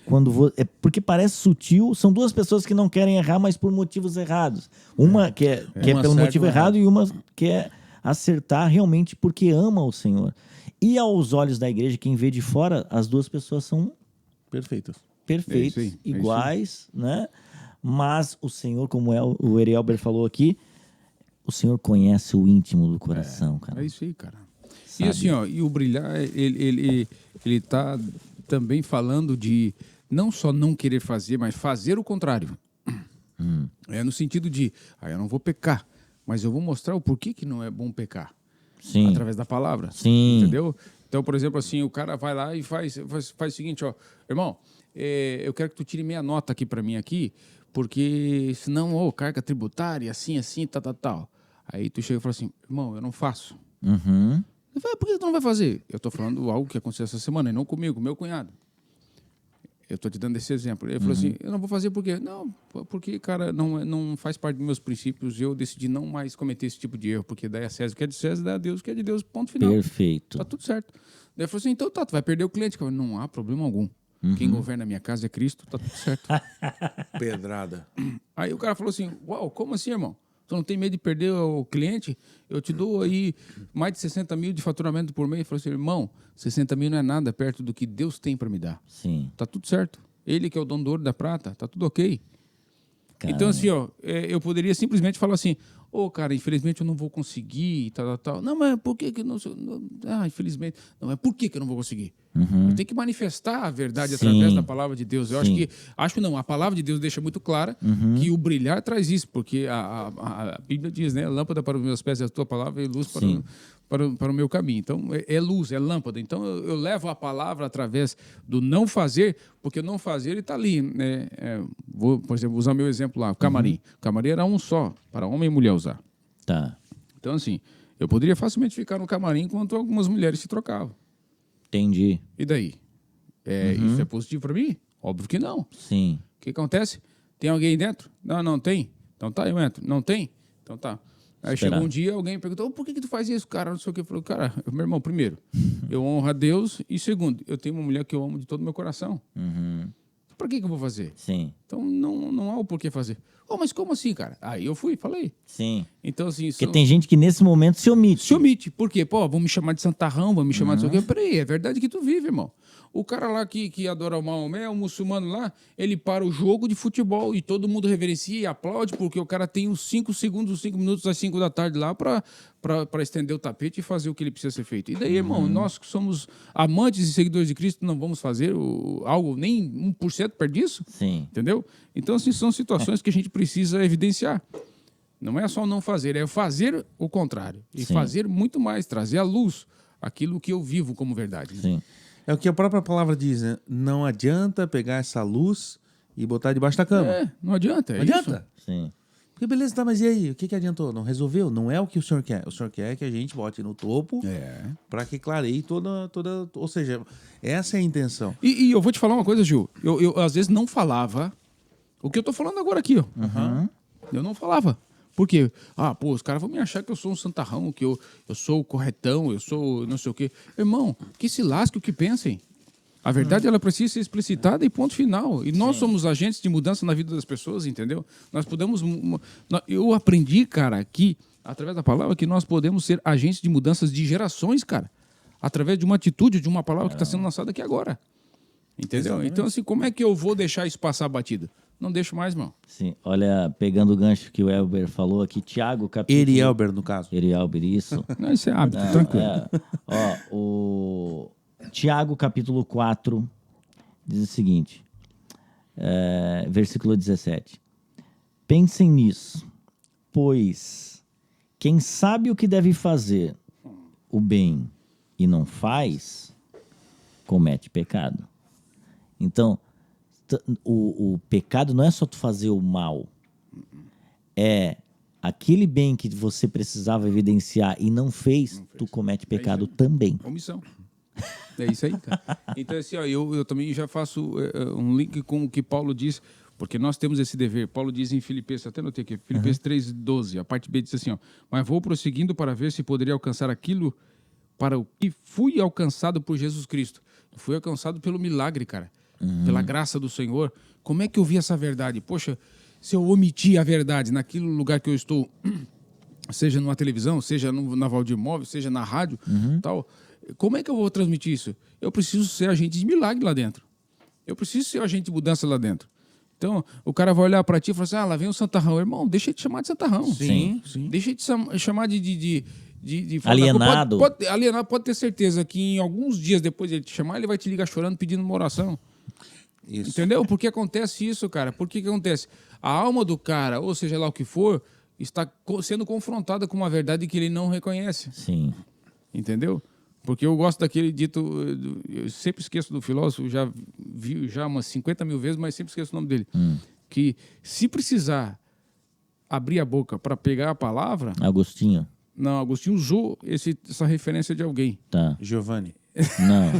Porque parece sutil, são duas pessoas que não querem errar, mas por motivos errados. Uma quer pelo motivo errado e uma quer acertar realmente porque ama o Senhor. E aos olhos da igreja, quem vê de fora, as duas pessoas são Perfeitos. perfeitos, iguais, né? Mas o Senhor, como o Erielber falou aqui, o Senhor conhece o íntimo do coração, cara. É isso aí, cara. Sabe? E assim, ó, e o brilhar, ele tá também falando de não só não querer fazer, mas fazer o contrário. É no sentido de, eu não vou pecar, mas eu vou mostrar o porquê que não é bom pecar. Sim. Através da palavra. Sim. Entendeu? Então, por exemplo, assim, o cara vai lá e faz o seguinte, ó, irmão, eu quero que tu tire meia nota aqui para mim aqui, porque senão, carga tributária, assim, tal. Aí tu chega e fala assim, irmão, eu não faço. Uhum. Eu falo, por que tu não vai fazer? Eu tô falando algo que aconteceu essa semana, e não comigo, meu cunhado. Eu tô te dando esse exemplo. Ele falou assim, eu não vou fazer por quê? Não, porque, cara, não faz parte dos meus princípios, eu decidi não mais cometer esse tipo de erro, porque daí a César o que é de César, dá a Deus o que é de Deus, ponto final. Perfeito. Tá tudo certo. Daí ele falou assim, então tá, tu vai perder o cliente. Eu falei, não há problema algum. Quem governa a minha casa é Cristo, tá tudo certo. Pedrada. Aí o cara falou assim, uau, como assim, irmão? Tu não tem medo de perder o cliente? Eu te dou aí mais de 60 mil de faturamento por mês. Ele falou assim, irmão, 60 mil não é nada perto do que Deus tem para me dar. Sim. Tá tudo certo. Ele que é o dono do ouro e da prata, tá tudo ok. Caramba. Então, assim, ó, eu poderia simplesmente falar assim, cara, infelizmente eu não vou conseguir, tal. Não, mas por que não... infelizmente. Não, mas por que eu não vou conseguir? Eu tenho que manifestar a verdade através da palavra de Deus. Eu acho não, a palavra de Deus deixa muito clara que o brilhar traz isso, porque a Bíblia diz, né, lâmpada para os meus pés é a tua palavra e luz para o meu caminho. Então, é luz, é lâmpada. Então, eu levo a palavra através do não fazer, porque o não fazer, ele está ali. Né? Vou, por exemplo, usar meu exemplo lá, o camarim. O camarim era um só, para homem e mulher usar. Tá. Então, assim, eu poderia facilmente ficar no camarim enquanto algumas mulheres se trocavam. Entendi. E daí? Isso é positivo para mim? Óbvio que não. Sim. O que acontece? Tem alguém dentro? Não tem. Então tá, eu entro. Não tem? Então tá. Aí Esperar. chegou um dia, alguém perguntou, por que tu faz isso, cara? Não sei o que. Eu falei, cara, meu irmão, primeiro, eu honro a Deus. E segundo, eu tenho uma mulher que eu amo de todo o meu coração. Para que eu vou fazer? Sim. Então não há o porquê fazer. Mas como assim, cara? Aí eu falei. Sim. Então, assim... Porque tem gente que nesse momento se omite. Se omite. Por quê? Vão me chamar de santarrão, vão me chamar de... Peraí, é verdade que tu vive, irmão. O cara lá que adora o Maomé, o muçulmano lá, ele para o jogo de futebol e todo mundo reverencia e aplaude porque o cara tem os 5 segundos, os 5 minutos às 5 da tarde lá para estender o tapete e fazer o que ele precisa ser feito. E daí, irmão, nós que somos amantes e seguidores de Cristo não vamos fazer algo nem 1% perto disso? Sim. Entendeu? Então, assim, são situações que a gente precisa evidenciar. Não é só não fazer, é fazer o contrário. E fazer muito mais, trazer à luz aquilo que eu vivo como verdade. Sim. É o que a própria palavra diz, né? Não adianta pegar essa luz e botar debaixo da cama. Não adianta, Não adianta? Isso. Sim. Porque beleza, tá, mas e aí? O que adiantou? Não resolveu? Não é o que o senhor quer. O senhor quer que a gente bote no topo para que clareie toda... Ou seja, essa é a intenção. E eu vou te falar uma coisa, Gil. Eu às vezes não falava o que eu tô falando agora aqui, ó. Eu não falava. Por quê? Os caras vão me achar que eu sou um santarrão, que eu sou o corretão, eu sou não sei o quê. Irmão, que se lasque o que pensem. A verdade, ela precisa ser explicitada e ponto final. E nós somos agentes de mudança na vida das pessoas, entendeu? Nós podemos... Eu aprendi, cara, que, através da palavra, que nós podemos ser agentes de mudanças de gerações, cara. Através de uma atitude, de uma palavra que está sendo lançada aqui agora. Entendeu? Exatamente. Então, assim, como é que eu vou deixar isso passar batido? Não deixo mais, irmão. Sim. Olha, pegando o gancho que o Elber falou aqui, Tiago, capítulo... Erielber, no caso. Erielber, isso. Não, isso é hábito, tranquilo. O Tiago, capítulo 4, diz o seguinte, versículo 17. Pensem nisso, pois quem sabe o que deve fazer, o bem, e não faz, comete pecado. Então... O pecado não é só tu fazer o mal. É aquele bem que você precisava evidenciar e não fez, tu comete pecado também. Omissão. É isso aí, cara. Então, assim, ó, eu também já faço um link com o que Paulo diz, porque nós temos esse dever. Paulo diz em Filipenses, até notei aqui, Filipenses 3:12, a parte B diz assim, ó, mas vou prosseguindo para ver se poderia alcançar aquilo para o que fui alcançado por Jesus Cristo. Fui alcançado pelo milagre, cara, pela graça do Senhor. Como é que eu vi essa verdade? Poxa, se eu omitir a verdade naquele lugar que eu estou, seja numa televisão, seja na Valdir Móvel, seja na rádio, tal, como é que eu vou transmitir isso? Eu preciso ser agente de milagre lá dentro. Eu preciso ser agente de mudança lá dentro. Então, o cara vai olhar para ti e falar assim, lá vem o santarrão. Irmão, deixa ele te chamar de santarrão. Sim. Deixa ele te chamar de alienado. Alienado, pode ter certeza que em alguns dias depois de ele te chamar, ele vai te ligar chorando, pedindo uma oração. Isso. Entendeu? Por que acontece isso, cara? Por que acontece? A alma do cara, ou seja lá o que for, está sendo confrontada com uma verdade que ele não reconhece. Sim. Entendeu? Porque eu gosto daquele dito, eu sempre esqueço do filósofo, já vi umas 50 mil vezes, mas sempre esqueço o nome dele. Que se precisar abrir a boca para pegar a palavra... Agostinho. Não, Agostinho usou essa referência de alguém. Tá. Giovanni. Não.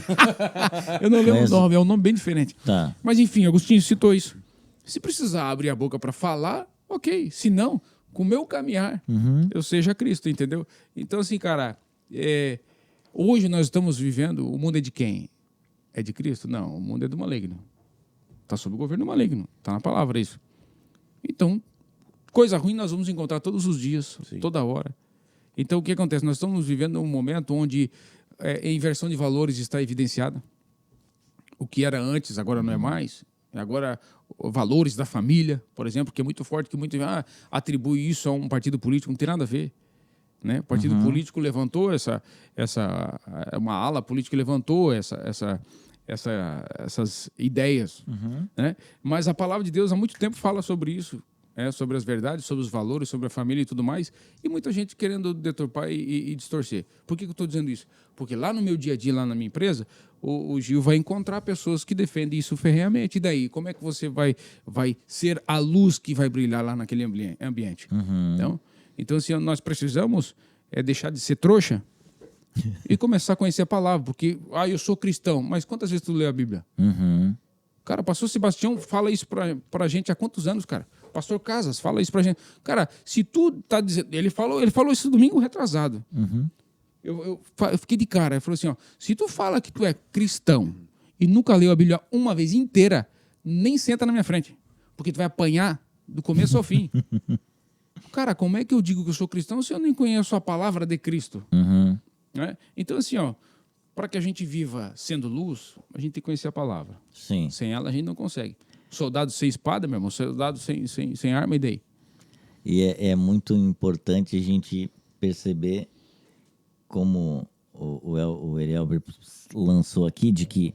Eu não lembro o nome, é um nome bem diferente. Tá. Mas enfim, Agostinho citou isso. Se precisar abrir a boca para falar, ok. Se não, com o meu caminhar, eu seja Cristo, entendeu? Então, assim, cara, hoje nós estamos vivendo, o mundo é de quem? É de Cristo? Não, o mundo é do maligno. Está sob o governo maligno. Está na palavra isso. Então, coisa ruim nós vamos encontrar todos os dias, toda hora. Então, o que acontece? Nós estamos vivendo um momento onde a inversão de valores está evidenciada. O que era antes, agora não é mais. Agora, valores da família, por exemplo, que é muito forte, que muito atribui isso a um partido político, não tem nada a ver. Né? O partido político levantou uma ala política levantou essas ideias. Né? Mas a palavra de Deus há muito tempo fala sobre isso. Sobre as verdades, sobre os valores, sobre a família e tudo mais, e muita gente querendo deturpar e distorcer. Por que eu estou dizendo isso? Porque lá no meu dia a dia, lá na minha empresa, o Gil vai encontrar pessoas que defendem isso ferreamente. E daí, como é que você vai ser a luz que vai brilhar lá naquele ambiente? Então, assim, nós precisamos deixar de ser trouxa e começar a conhecer a palavra, porque, eu sou cristão, mas quantas vezes tu lê a Bíblia? Cara, o pastor Sebastião fala isso pra gente há quantos anos, cara? Pastor Casas fala isso pra gente. Cara, se tu tá dizendo... Ele falou isso domingo retrasado. Eu fiquei de cara. Ele falou assim, se tu fala que tu é cristão e nunca leu a Bíblia uma vez inteira, nem senta na minha frente, porque tu vai apanhar do começo ao fim. Cara, como é que eu digo que eu sou cristão se eu nem conheço a palavra de Cristo? Né? Então, assim, para que a gente viva sendo luz, a gente tem que conhecer a palavra. Sim. Sem ela, a gente não consegue. Soldado sem espada, meu irmão, soldado sem arma, e daí? E é muito importante a gente perceber, como o Erielber lançou aqui, de que,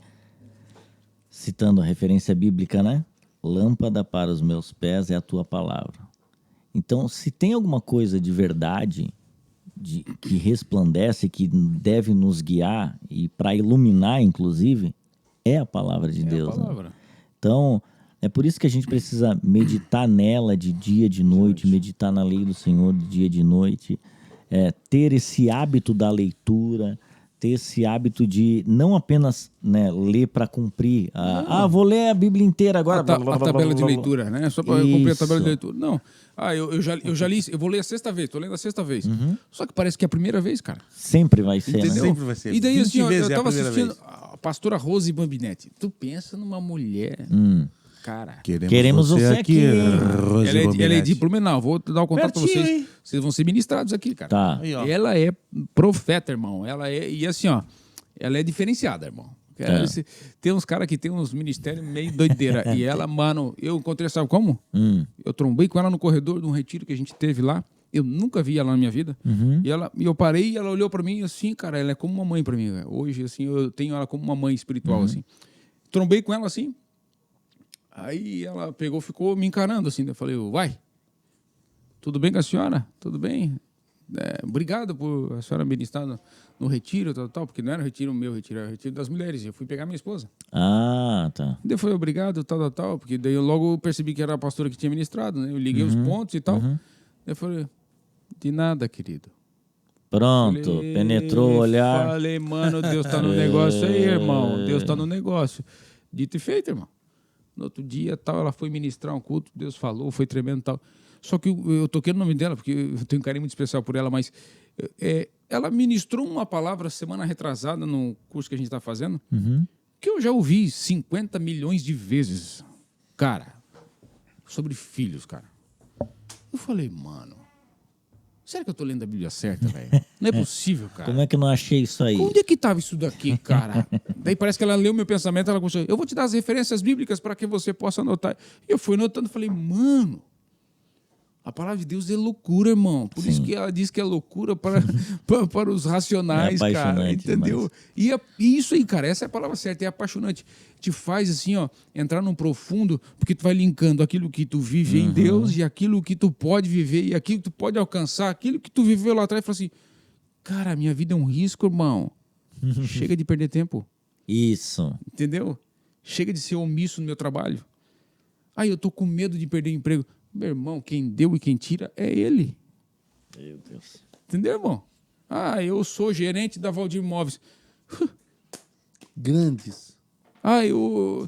citando a referência bíblica, né? Lâmpada para os meus pés é a tua palavra. Então, se tem alguma coisa de verdade que resplandece, que deve nos guiar e para iluminar, inclusive, é a palavra de Deus. A palavra. Né? Então, é por isso que a gente precisa meditar nela de dia e de noite, meditar na lei do Senhor de dia e de noite, ter esse hábito da leitura, ter esse hábito de não apenas, né, ler para cumprir. Vou ler a Bíblia inteira agora. A tabela de leitura, né? Só para cumprir a tabela de leitura. Não. Eu já li, eu vou ler a sexta vez, estou lendo a sexta vez. Só que parece que é a primeira vez, cara. Sempre vai ser, entendeu? né? Sempre vai ser. E daí, assim, eu estava assistindo a pastora Rose Bambinetti. Tu pensa numa mulher, cara... Queremos você aqui. Ela é de Blumenau. Vou dar o contato para vocês. Hein? Vocês vão ser ministrados aqui, cara. Tá. Aí, Ela é profeta, irmão. E assim, ela é diferenciada, irmão. Tem uns caras que tem uns ministérios meio doideira. E ela, mano, eu encontrei, sabe como? Eu trombei com ela no corredor de um retiro que a gente teve lá. Eu nunca vi ela na minha vida. E eu parei e ela olhou pra mim assim, cara, ela é como uma mãe pra mim. Véio. Hoje, assim, eu tenho ela como uma mãe espiritual, assim. Trombei com ela, assim. Aí ela ficou me encarando, assim. Eu falei, vai. Tudo bem com a senhora? Tudo bem? Obrigado por a senhora ministrar no retiro, tal, porque não era o meu retiro, era o retiro das mulheres. Eu fui pegar minha esposa. Tá. Daí foi obrigado, tal, porque daí eu logo percebi que era a pastora que tinha ministrado, né? Eu liguei os pontos e tal. Eu falei, de nada, querido. Pronto, Falei, penetrou o olhar. Falei, mano, Deus tá no negócio aí, irmão. Deus tá no negócio. Dito e feito, irmão. No outro dia, tal, ela foi ministrar um culto, Deus falou, foi tremendo e tal. Só que eu toquei no nome dela, porque eu tenho um carinho muito especial por ela, mas ela ministrou uma palavra semana retrasada no curso que a gente está fazendo, que eu já ouvi 50 milhões de vezes, cara, sobre filhos, cara. Eu falei, mano, será que eu tô lendo a Bíblia certa, velho? Não é possível, cara. Como é que eu não achei isso aí? Onde é que estava isso daqui, cara? Daí parece que ela leu meu pensamento, ela começou, eu vou te dar as referências bíblicas para que você possa anotar. E eu fui anotando, falei, mano, a palavra de Deus é loucura, irmão. Por isso que ela diz que é loucura para os racionais, cara. Entendeu? E isso aí, cara, essa é a palavra certa, é apaixonante. Te faz assim, ó, entrar num profundo, porque tu vai linkando aquilo que tu vive em Deus e aquilo que tu pode viver e aquilo que tu pode alcançar, aquilo que tu viveu lá atrás. E fala assim, cara, minha vida é um risco, irmão. Chega de perder tempo. Isso. Entendeu? Chega de ser omisso no meu trabalho. Aí eu tô com medo de perder o emprego. Meu irmão, quem deu e quem tira é ele. Meu Deus. Entendeu, irmão? Ah, eu sou gerente da Valdir Imóveis. Grandes. Ah,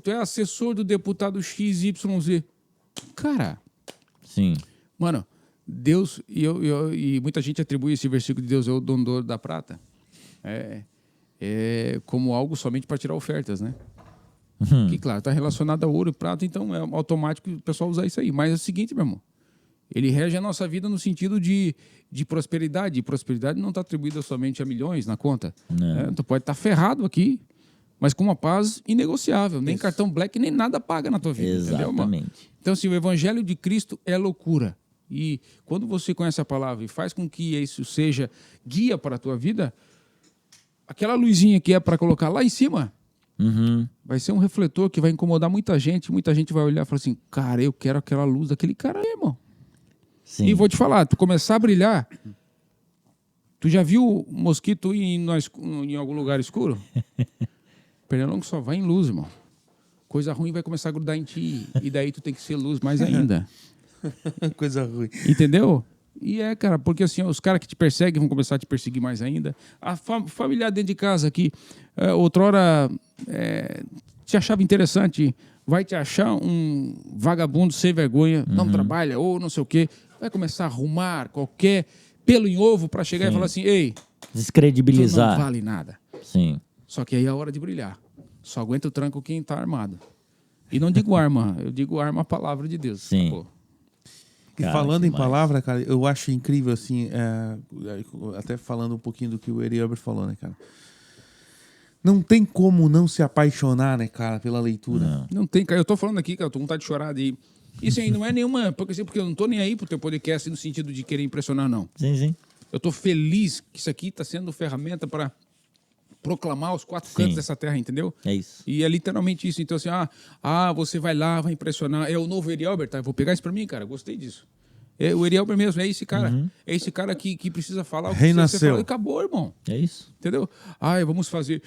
tu é assessor do deputado XYZ. Cara. Sim. Mano, Deus, e muita gente atribui esse versículo de Deus é o dono da prata. Como algo somente para tirar ofertas, né? Que, claro, está relacionado a ouro e prata, então é automático o pessoal usar isso aí. Mas é o seguinte, meu irmão, ele rege a nossa vida no sentido de prosperidade. E prosperidade não está atribuída somente a milhões na conta. Tu pode estar ferrado aqui, mas com uma paz inegociável. Nem cartão black, nem nada paga na tua vida. Exatamente. Entendeu, então, assim, o evangelho de Cristo é loucura. E quando você conhece a palavra e faz com que isso seja guia para a tua vida, aquela luzinha que é para colocar lá em cima, vai ser um refletor que vai incomodar muita gente. Muita gente vai olhar e falar assim, cara, eu quero aquela luz daquele cara aí, irmão. Sim. E vou te falar, tu começar a brilhar, tu já viu mosquito ir em algum lugar escuro? Pernilongo só vai em luz, irmão. Coisa ruim vai começar a grudar em ti. E daí tu tem que ser luz mais ainda. Coisa ruim. Entendeu? E cara, porque assim, os caras que te perseguem vão começar a te perseguir mais ainda. A familiar dentro de casa que outrora te achava interessante, vai te achar um vagabundo sem vergonha, não trabalha ou não sei o quê, vai começar a arrumar qualquer pelo em ovo para chegar e falar assim, ei, descredibilizar. tu não vale nada. Sim. Só que aí é a hora de brilhar. Só aguenta o tranco quem tá armado. E não digo arma, eu digo arma a palavra de Deus. Sim. Pô. E Cara, falando em demais. palavra, cara, eu acho incrível, assim, até falando um pouquinho do que o Eri Albert falou, né, cara? Não tem como não se apaixonar, né, cara, pela leitura. Não tem, cara. Eu tô falando aqui, cara, eu tô com vontade de chorar. Isso aí não é nenhuma... Porque eu não tô nem aí pro teu podcast no sentido de querer impressionar, não. Sim. Eu tô feliz que isso aqui tá sendo ferramenta para proclamar os quatro cantos dessa terra, entendeu? É isso. E é literalmente isso. Então, assim, você vai lá, vai impressionar. É o novo Eri Albert, tá? Eu vou pegar isso pra mim, cara. Gostei disso. É o Eri Albert mesmo, é esse cara. É esse cara que precisa falar o que Renasceu. você fala. E acabou, irmão. É isso. Entendeu? Vamos fazer...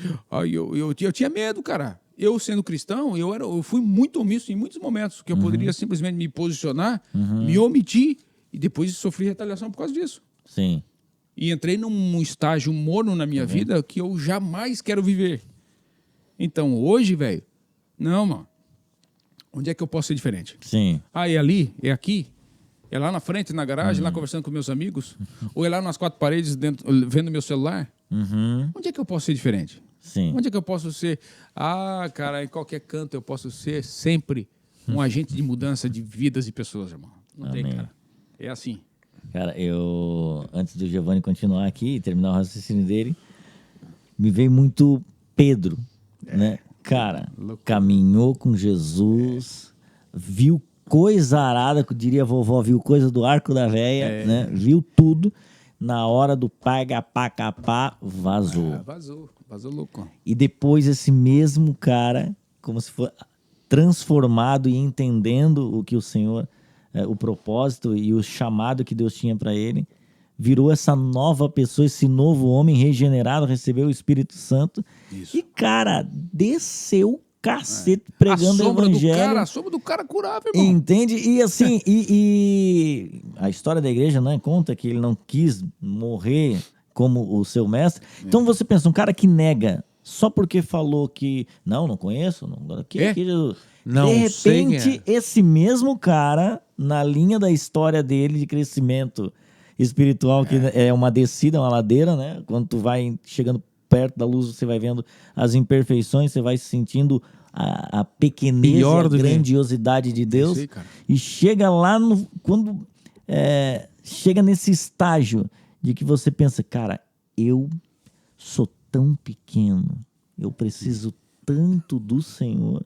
Eu tinha medo, cara. Eu, sendo cristão, eu fui muito omisso em muitos momentos, que eu poderia simplesmente me posicionar, me omitir, e depois sofri retaliação por causa disso. Sim. E entrei num estágio morno na minha vida que eu jamais quero viver. Então, hoje, velho, não, mano. Onde é que eu posso ser diferente? Sim. É ali? É aqui? É lá na frente, na garagem, lá conversando com meus amigos? Ou é lá nas quatro paredes, vendo meu celular? Onde é que eu posso ser diferente? Sim. Onde é que eu posso ser? Cara, em qualquer canto eu posso ser sempre um agente de mudança de vidas e pessoas, irmão. Não tem, cara. É assim. Cara, antes do Giovanni continuar aqui e terminar o raciocínio dele, me veio muito Pedro, né? Cara, caminhou com Jesus, viu coisa arada, que diria a vovó, viu coisa do arco da véia, né? Viu tudo. Na hora do pagapá, vazou. Vazou louco. E depois esse mesmo cara, como se fosse transformado e entendendo o que o Senhor, o propósito e o chamado que Deus tinha para ele, virou essa nova pessoa, esse novo homem regenerado, recebeu o Espírito Santo. Isso. E, cara, desceu o cacete pregando o evangelho. A sombra do cara curável, irmão. Entende? E assim, e a história da igreja, né, conta que ele não quis morrer como o seu mestre. Então você pensa, um cara que nega só porque falou que não conheço, Não de sei quem repente esse mesmo cara, na linha da história dele de crescimento espiritual, que é uma descida, uma ladeira, né? Quando tu vai chegando perto da luz, você vai vendo as imperfeições, você vai sentindo a pequenez e a grandiosidade de Deus. Sei, cara. E chega lá quando chega nesse estágio de que você pensa, cara, eu sou tão pequeno, eu preciso tanto do Senhor.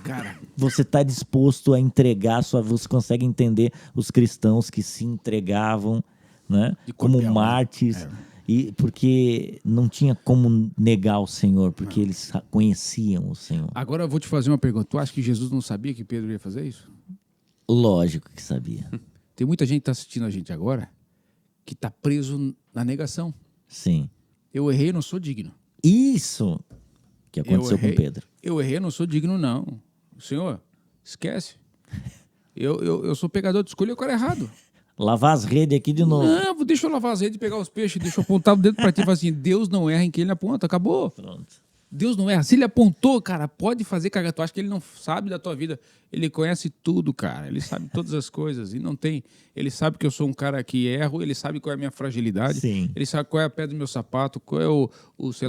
Cara, Você está disposto a entregar, você consegue entender os cristãos que se entregavam, né, De corpo como e alma. mártires, e porque não tinha como negar o Senhor, porque eles conheciam o Senhor. agora eu vou te fazer uma pergunta. Tu acha que Jesus não sabia que Pedro ia fazer isso? Lógico que sabia. Tem muita gente que está assistindo a gente agora que está preso na negação. Sim. Eu errei, não sou digno. Isso que aconteceu errei, com Pedro. Eu errei, não sou digno, não. Senhor, esquece. Eu sou pegador de escolha, eu quero errado. Lavar as redes aqui de novo. Não, deixa eu lavar as redes, pegar os peixes, deixa eu apontar o dedo para ti e falar assim, Deus não erra em quem ele aponta, acabou. Pronto. Deus não erra. Se ele apontou, cara, pode fazer cagar. Tu acha que ele não sabe da tua vida? Ele conhece tudo, cara. Ele sabe todas as coisas. E não tem... Ele sabe que eu sou um cara que erro. Ele sabe qual é a minha fragilidade. Sim. Ele sabe qual é a pedra do meu sapato. Qual é o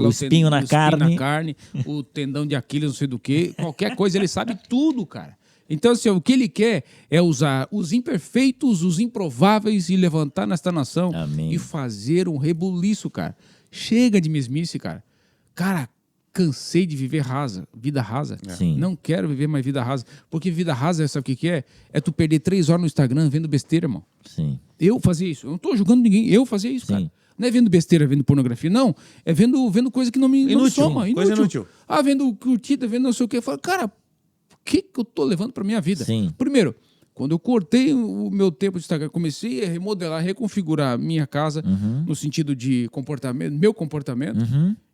espinho na carne. O tendão de Aquiles, não sei do quê. Qualquer coisa, ele sabe tudo, cara. Então, assim, o que ele quer é usar os imperfeitos, os improváveis e levantar nesta nação. Amém. E fazer um rebuliço, cara. Chega de mesmice, cara. Cara, cansei de viver vida rasa. Sim. Não quero viver mais vida rasa. Porque vida rasa, sabe o que é? É tu perder 3 horas no Instagram vendo besteira, irmão. Sim. Eu fazia isso. Eu não tô julgando ninguém. Eu fazia isso, Sim. cara. Não é vendo besteira, vendo pornografia. Não. É vendo coisa que não me soma. Coisa inútil. Ah, vendo curtida, vendo não sei o quê. Eu falo, cara, o que eu tô levando pra minha vida? Sim. Primeiro, quando eu cortei o meu tempo de Instagram, comecei a remodelar, reconfigurar minha casa no sentido de comportamento, meu comportamento,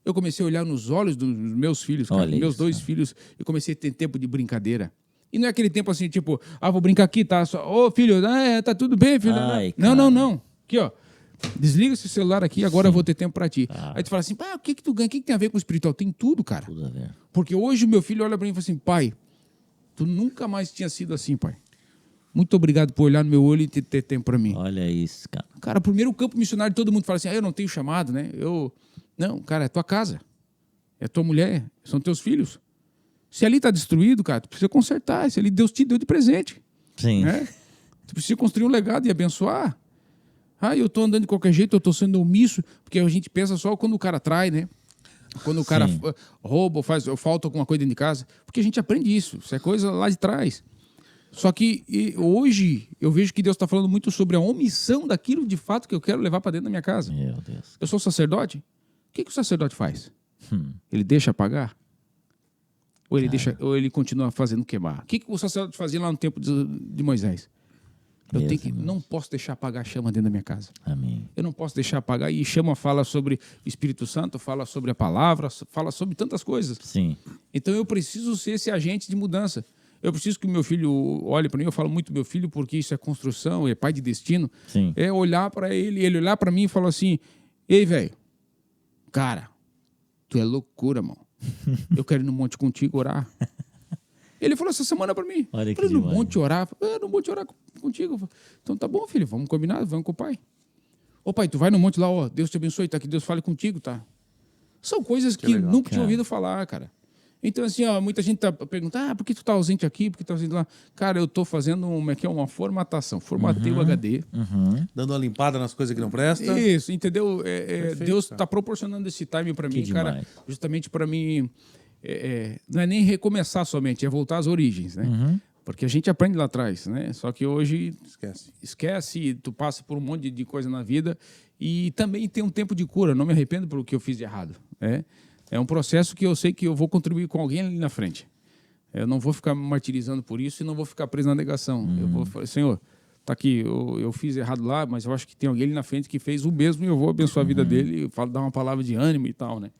eu comecei a olhar nos olhos dos meus filhos, cara, Olha meus isso, 2 filhos, e comecei a ter tempo de brincadeira. E não é aquele tempo assim, tipo, vou brincar aqui, tá? Ô, filho, tá tudo bem, filho? Ai, Não. Aqui, ó. Desliga esse celular aqui, agora eu vou ter tempo pra ti. Aí tu fala assim, pai, o que tu ganha? O que tem a ver com o espiritual? Tem tudo, cara. Tudo a ver. Porque hoje o meu filho olha pra mim e fala assim, pai, tu nunca mais tinha sido assim, pai. Muito obrigado por olhar no meu olho e ter tempo pra mim. Olha isso, cara. Cara, primeiro o campo missionário, todo mundo fala assim, eu não tenho chamado, né? Não, cara, é tua casa. É tua mulher, são teus filhos. Se ali tá destruído, cara, tu precisa consertar. Se ali Deus te deu de presente. Sim. Né? Tu precisa construir um legado e abençoar. Eu tô andando de qualquer jeito, eu tô sendo omisso, porque a gente pensa só quando o cara trai, né? Quando o cara rouba, falta alguma coisa dentro de casa. Porque a gente aprende isso. Isso é coisa lá de trás. Só que hoje eu vejo que Deus está falando muito sobre a omissão daquilo de fato que eu quero levar para dentro da minha casa. Meu Deus. Eu sou sacerdote. O que o sacerdote faz? Ele deixa apagar? Ou ele continua fazendo queimar? O que o sacerdote fazia lá no tempo de Moisés? Não posso deixar apagar a chama dentro da minha casa. Amém. Eu não posso deixar apagar. E chama fala sobre o Espírito Santo, fala sobre a palavra, fala sobre tantas coisas. Sim. Então eu preciso ser esse agente de mudança. Eu preciso que o meu filho olhe para mim. Eu falo muito do meu filho porque isso é construção, é pai de destino. Sim. É olhar para ele olhar para mim e falar assim, ei, velho, cara, tu é loucura, mano. Eu quero ir no monte contigo orar. Ele falou essa semana para mim. Olha que no demais. monte orar. No monte orar contigo. Então tá bom, filho, vamos combinar, vamos com o pai. Ô pai, tu vai no monte lá, ó, Deus te abençoe, tá? Que Deus fale contigo, tá? São coisas que legal, nunca tinha ouvido falar, cara. Então, assim, muita gente tá perguntando, por que tu tá ausente aqui, por que tu tá ausente lá? Cara, eu tô fazendo uma formatação. Formatei o HD. Dando uma limpada nas coisas que não prestam. Isso, entendeu? Deus tá proporcionando esse time para mim, cara, demais. justamente para mim, não é nem recomeçar somente, é voltar às origens, né? Porque a gente aprende lá atrás, né? Só que hoje esquece, tu passa por um monte de coisa na vida e também tem um tempo de cura. Não me arrependo pelo que eu fiz de errado. É um processo que eu sei que eu vou contribuir com alguém ali na frente. Eu não vou ficar me martirizando por isso e não vou ficar preso na negação. Eu vou falar, Senhor, tá aqui, eu fiz errado lá, mas eu acho que tem alguém ali na frente que fez o mesmo e eu vou abençoar a vida dele e dar uma palavra de ânimo e tal, né?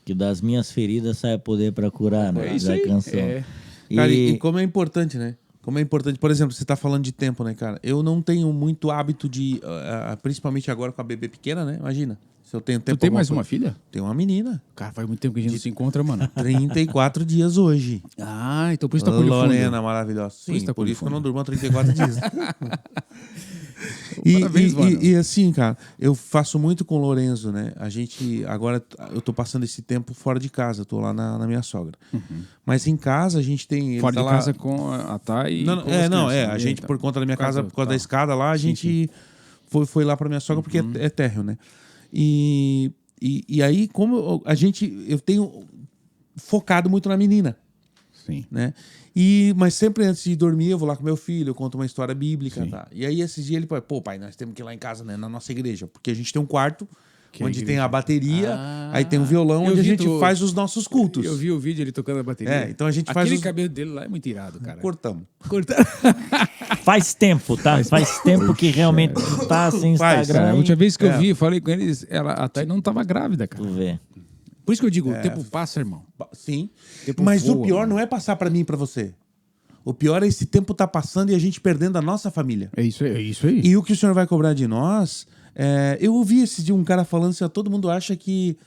Que das minhas feridas saia poder para curar, né? É isso Da aí. canção. Cara, e como é importante, né? Como é importante, por exemplo, você está falando de tempo, né, cara? Eu não tenho muito hábito de, principalmente agora com a bebê pequena, né? Imagina, se eu tenho tempo... Tu tem mais uma filha? Tenho uma menina. Cara, faz muito tempo que a gente não se encontra, mano. 34 dias hoje. Ah, então por isso tá polifundo. Lorena, maravilhosa. Sim, Por por isso isso, tá que eu não durmo há 34 dias. Parabéns, mano. E assim, cara, eu faço muito com o Lorenzo, né? A gente, agora, eu tô passando esse tempo fora de casa, tô lá na minha sogra. Mas em casa a gente tem... ele Fora tá de lá... casa com a Thay e Não, com as crianças, a né? gente, por conta da minha casa, por causa da tá. escada lá, a gente foi lá pra minha sogra, porque é térreo, né? E aí, como eu tenho focado muito na menina, Sim. né? Mas sempre antes de dormir, eu vou lá com meu filho, eu conto uma história bíblica, tá? E aí, esses dias, ele falou, pô, pai, nós temos que ir lá em casa, né? Na nossa igreja, porque a gente tem um quarto onde tem a bateria, aí tem um violão, onde a gente faz os nossos cultos. Eu vi o vídeo ele tocando a bateria. Então a gente faz Aquele cabelo dele lá é muito irado, cara. Cortamos. Faz tempo, tá? Faz tempo que realmente tu tá sem Instagram. Cara, a e última vez que eu vi, falei com eles, a Thay não tava grávida, cara. tu vê. Por isso que eu digo, o tempo passa, irmão. Sim. Tempo Mas voa, o pior mano. não é passar pra mim e pra você. O pior é esse tempo tá passando e a gente perdendo a nossa família. É isso aí. E o que o senhor vai cobrar de nós... eu ouvi esse dia um cara falando assim, todo mundo acha que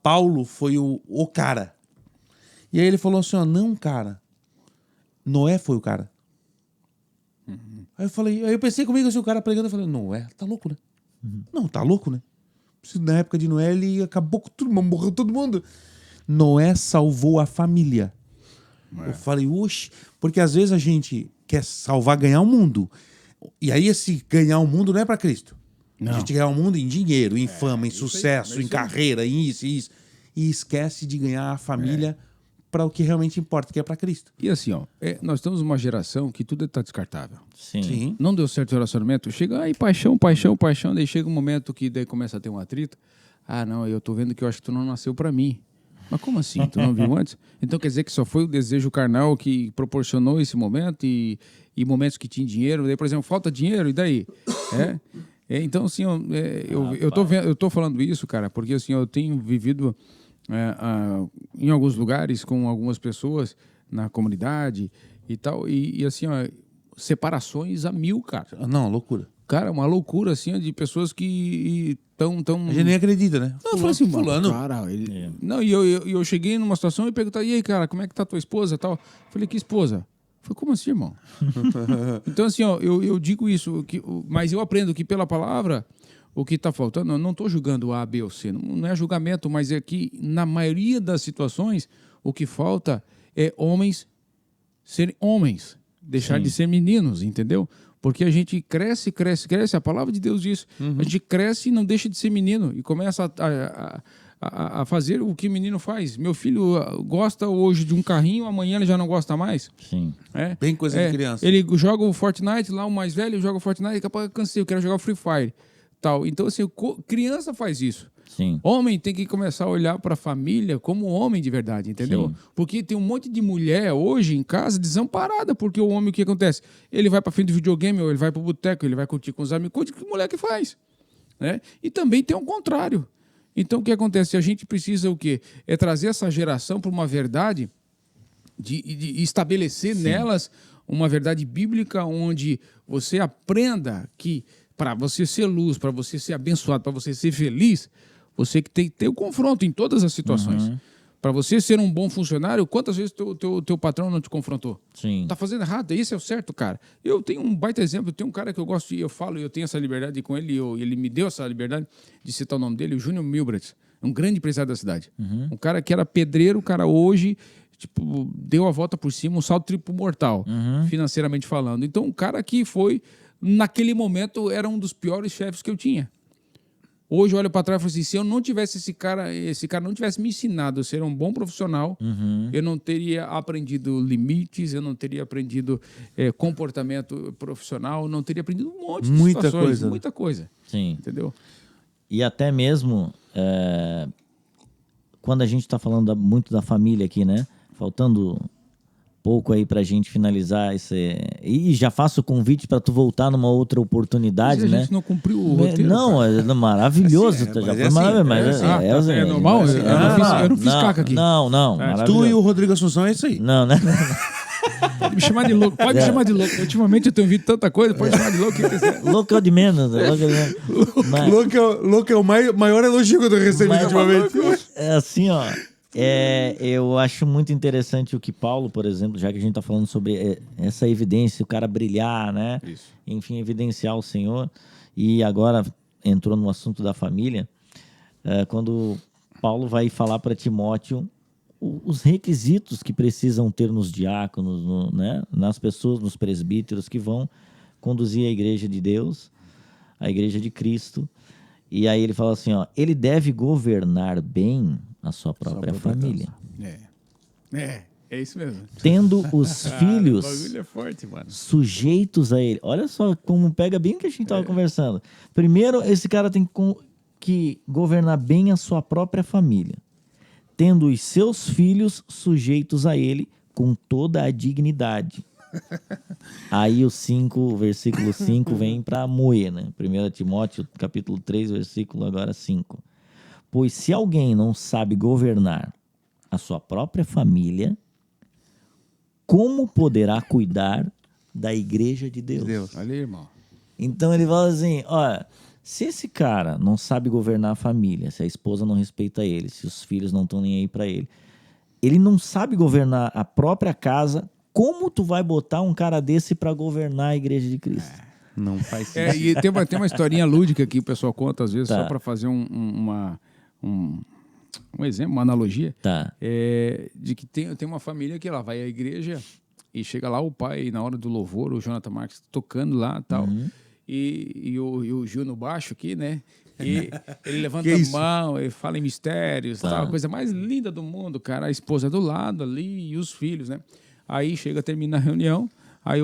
Paulo foi o cara. E aí ele falou assim, não, cara. Noé foi o cara. Aí eu pensei comigo assim, o cara pregando, eu falei, Noé, tá louco, né? Não, tá louco, né? Na época de Noé, ele acabou com tudo, morreu todo mundo. Noé salvou a família. Eu falei, oxe, porque às vezes a gente quer salvar, ganhar o mundo. E aí esse ganhar o mundo não é pra Cristo. Não. A gente ganhar o mundo em dinheiro, em fama, em sucesso, em carreira, em isso. E esquece de ganhar a família para o que realmente importa, que é para Cristo. E assim, ó, nós estamos numa geração que tudo tá descartável. Sim. Não deu certo o relacionamento, chega aí paixão, daí chega um momento que daí começa a ter um atrito. Ah, não, eu tô vendo que eu acho que tu não nasceu pra mim. Mas como assim? Tu não viu antes? Então quer dizer que só foi o desejo carnal que proporcionou esse momento e momentos que tinha dinheiro, daí, por exemplo, falta dinheiro, e daí? Então, assim, eu tô falando isso, cara, porque assim, eu tenho vivido em alguns lugares com algumas pessoas na comunidade e tal, e assim, ó, separações a 1000, cara. Não, loucura. Cara, uma loucura, assim, de pessoas que estão... A gente nem acredita, né? Eu falei assim, fulano. Cara, Não, e eu cheguei numa situação e perguntei, e aí, cara, como é que tá tua esposa e tal? Falei, que esposa? Falei, como assim, irmão? Então, assim, ó, eu digo isso, mas eu aprendo que pela palavra, o que está faltando, eu não estou julgando A, B ou C, não é julgamento, mas é que na maioria das situações, o que falta é homens serem homens, deixar de ser meninos, entendeu? Porque a gente cresce, a palavra de Deus diz, a gente cresce e não deixa de ser menino, e começa a fazer o que menino faz. Meu filho gosta hoje de um carrinho, amanhã ele já não gosta mais. Sim. Bem coisa de criança. Ele joga o Fortnite, lá o mais velho joga o Fortnite, daqui a pouco eu cansei, eu quero jogar o Free Fire. Tal. Então, assim, criança faz isso. Sim. Homem tem que começar a olhar para a família como homem de verdade, entendeu? Sim. Porque tem um monte de mulher hoje em casa desamparada, porque o homem, o que acontece? Ele vai para frente do videogame, ou ele vai para o boteco, ele vai curtir com os amigos, curte que mulher que faz. Né? E também tem o contrário. Então, o que acontece? A gente precisa o quê? É trazer essa geração para uma verdade, de estabelecer nelas uma verdade bíblica onde você aprenda que para você ser luz, para você ser abençoado, para você ser feliz, você que tem que ter o confronto em todas as situações. Para você ser um bom funcionário, quantas vezes teu patrão não te confrontou? Sim. Tá fazendo errado, isso é o certo, cara. Eu tenho um baita exemplo, eu tenho um cara que eu gosto, eu falo, eu tenho essa liberdade com ele, ele me deu essa liberdade de citar o nome dele, o Júnior Milbrecht, um grande empresário da cidade. Um cara que era pedreiro, o cara hoje tipo, deu a volta por cima, um salto triplo mortal, financeiramente falando. Então, um cara que foi, naquele momento, era um dos piores chefes que eu tinha. Hoje eu olho para trás e falo assim, se eu não tivesse esse cara não tivesse me ensinado a ser um bom profissional, eu não teria aprendido limites, eu não teria aprendido comportamento profissional, não teria aprendido um monte de situações, muita coisa. Sim. Entendeu? E até mesmo quando a gente está falando muito da família aqui, né? Faltando pouco aí pra gente finalizar esse... E já faço o convite para tu voltar numa outra oportunidade, mas a né? gente não cumpriu o roteiro, não, cara. é maravilhoso. É normal? Eu não fiz caca aqui. Não, maravilhoso. Tu e o Rodrigo Assunção é isso aí. Não, né? Pode me chamar de louco. Pode me chamar de louco. Ultimamente eu tenho ouvido tanta coisa. Pode chamar de louco. Que quiser. Louco é o de menos. Louco é de menos. Mas, Louco é o maior elogio que eu tô recebendo ultimamente. é assim, ó. Eu acho muito interessante o que Paulo, por exemplo, já que a gente está falando sobre essa evidência, o cara brilhar, né? Isso. Enfim, evidenciar o Senhor. E agora entrou no assunto da família. Quando Paulo vai falar para Timóteo os requisitos que precisam ter nos diáconos, né? Nas pessoas, nos presbíteros que vão conduzir a igreja de Deus, a igreja de Cristo. E aí ele fala assim, ó, ele deve governar bem a sua própria família. É isso mesmo. Tendo os filhos O bagulho é forte, mano. sujeitos a ele. Olha só como pega bem o que a gente estava conversando. Primeiro, esse cara tem que governar bem a sua própria família, tendo os seus filhos sujeitos a ele com toda a dignidade. Aí o versículo 5 vem para moer, né? 1 Timóteo, capítulo 3, versículo agora 5. Pois se alguém não sabe governar a sua própria família, como poderá cuidar da igreja de Deus? Olha aí, irmão. Então ele fala assim, olha, se esse cara não sabe governar a família, se a esposa não respeita ele, se os filhos não estão nem aí para ele não sabe governar a própria casa, como tu vai botar um cara desse para governar a igreja de Cristo? Não faz sentido. E tem uma historinha lúdica que o pessoal conta às vezes, Tá. só para fazer um exemplo, uma analogia. Tá. De que tem uma família que ela vai à igreja e chega lá o pai, na hora do louvor, o Jonathan Marques tocando lá e tal, e o Gil no baixo aqui, né? E ele levanta a mão, ele fala em mistérios, tal, a coisa mais linda do mundo, cara. A esposa do lado ali e os filhos, né? Aí termina a reunião, aí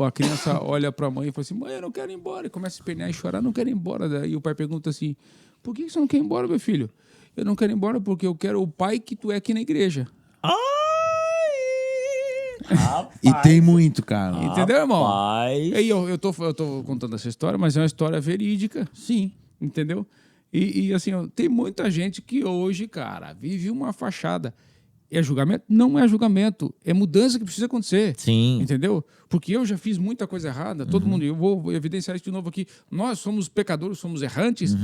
a criança olha para a mãe e fala assim, mãe, eu não quero ir embora. E começa a espernear e chorar, não quero ir embora. Daí o pai pergunta assim, por que você não quer ir embora, meu filho? Eu não quero ir embora porque eu quero o pai que tu é aqui na igreja. E tem muito, cara. Entendeu, irmão? Rapaz. Aí eu tô contando essa história, mas é uma história verídica. Sim. Entendeu? E assim, ó, tem muita gente que hoje, cara, vive uma fachada. É julgamento? Não é julgamento. É mudança que precisa acontecer. Sim. Entendeu? Porque eu já fiz muita coisa errada. Todo mundo, eu vou evidenciar isso de novo aqui. Nós somos pecadores, somos errantes.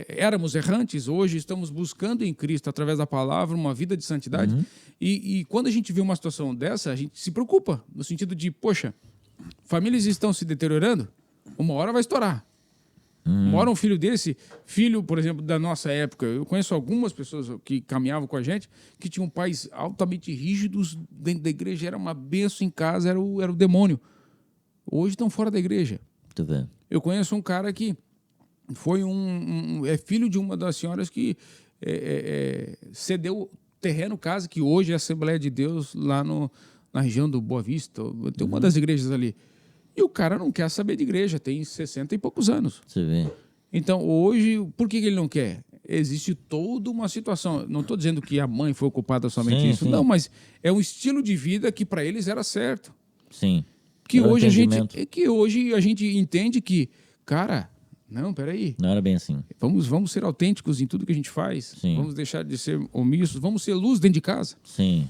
Éramos errantes. Hoje estamos buscando em Cristo, através da palavra, uma vida de santidade. E quando a gente vê uma situação dessa, a gente se preocupa. No sentido de, poxa, famílias estão se deteriorando, uma hora vai estourar. Uma hora um filho desse, filho, por exemplo, da nossa época, eu conheço algumas pessoas que caminhavam com a gente, que tinham pais altamente rígidos dentro da igreja, era uma benção em casa, era o demônio. Hoje estão fora da igreja. Tu vê. Eu conheço um cara que foi é filho de uma das senhoras que cedeu terreno, casa, que hoje é a Assembleia de Deus, lá na região do Boa Vista, tem uma das igrejas ali. E o cara não quer saber de igreja, tem 60 e poucos anos. Você vê. Então, hoje, por que ele não quer? Existe toda uma situação. Não estou dizendo que a mãe foi ocupada somente Sim, isso. sim. Não, mas é um estilo de vida que para eles era certo. Sim. Que Era um hoje, entendimento. a gente entende que, cara, não, peraí. Não era bem assim. Vamos ser autênticos em tudo que a gente faz. Sim. Vamos deixar de ser omissos. Vamos ser luz dentro de casa. Sim.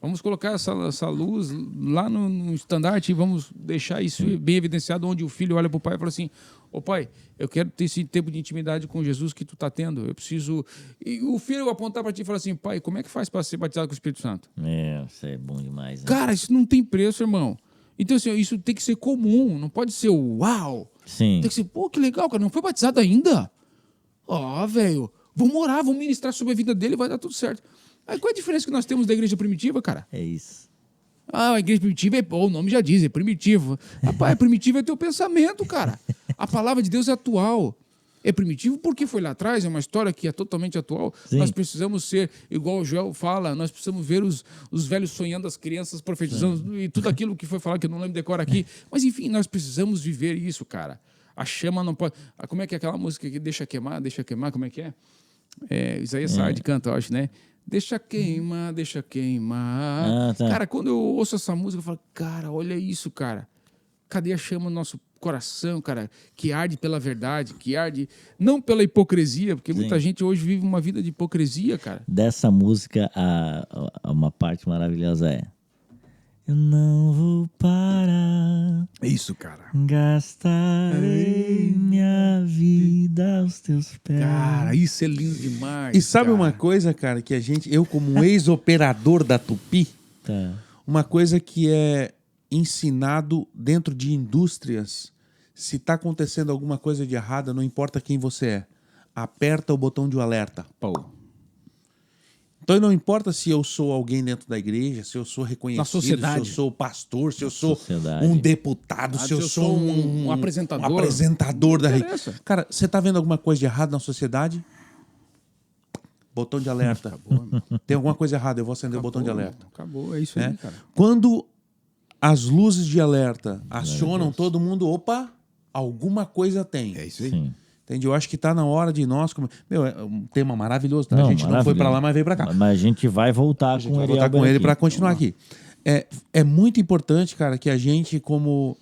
Vamos colocar essa luz lá no estandarte e vamos deixar isso bem evidenciado, onde o filho olha para o pai e fala assim, ô pai, eu quero ter esse tempo de intimidade com Jesus que tu está tendo, eu preciso... E o filho apontar para ti e falar assim, pai, como é que faz para ser batizado com o Espírito Santo? Isso é bom demais. Né? Cara, isso não tem preço, irmão. Então, assim, isso tem que ser comum, não pode ser uau. Sim. Tem que ser, pô, que legal, cara, não foi batizado ainda? Velho, vamos orar, vamos ministrar sobre a vida dele, vai dar tudo certo. Aí qual é a diferença que nós temos da igreja primitiva, cara? É isso. A igreja primitiva o nome já diz, é primitivo. Rapaz, primitivo é teu pensamento, cara. A palavra de Deus é atual. É primitivo porque foi lá atrás, é uma história que é totalmente atual. Sim. Nós precisamos ser, igual o Joel fala, nós precisamos ver os velhos sonhando, as crianças profetizando e tudo aquilo que foi falado, que eu não lembro de cor aqui. Mas enfim, nós precisamos viver isso, cara. A chama não pode... Como é que é aquela música que deixa queimar, como é que é? Isaías Saad canta, eu acho, né? Deixa queimar, deixa queimar. Tá. Cara, quando eu ouço essa música, eu falo, cara, olha isso, cara. Cadê a chama no nosso coração, cara? Que arde pela verdade, que arde não pela hipocrisia, porque muita gente hoje vive uma vida de hipocrisia, cara. Dessa música, uma parte maravilhosa Eu não vou parar, É isso, cara. gastarei minha vida aos teus pés. Cara, isso é lindo demais. E sabe cara. uma coisa, cara, que eu como um ex-operador da Tupi, Tá. uma coisa que é ensinado dentro de indústrias, se tá acontecendo alguma coisa de errada, não importa quem você é, aperta o botão de alerta. Pô, Então não importa se eu sou alguém dentro da igreja, se eu sou reconhecido, Na sociedade. se eu sou pastor, se eu sou sociedade. um deputado, se eu sou um apresentador. um apresentador da Não rede. interessa. Cara, você tá vendo alguma coisa de errado na sociedade? Botão de alerta. Acabou, irmão. Tem alguma coisa errada, eu vou acender o botão de alerta. Acabou, é isso Né? aí, cara. Quando as luzes de alerta acionam todo mundo, opa, alguma coisa tem. É isso aí. Sim. Entende? Eu acho que tá na hora de nós... Meu, é um tema maravilhoso, tá? Não, A gente não foi maravilhoso. pra lá, mas veio pra cá. Mas a gente vai voltar A gente com vai ele. voltar com ele aqui. para continuar aqui. É muito importante, cara, que a gente, como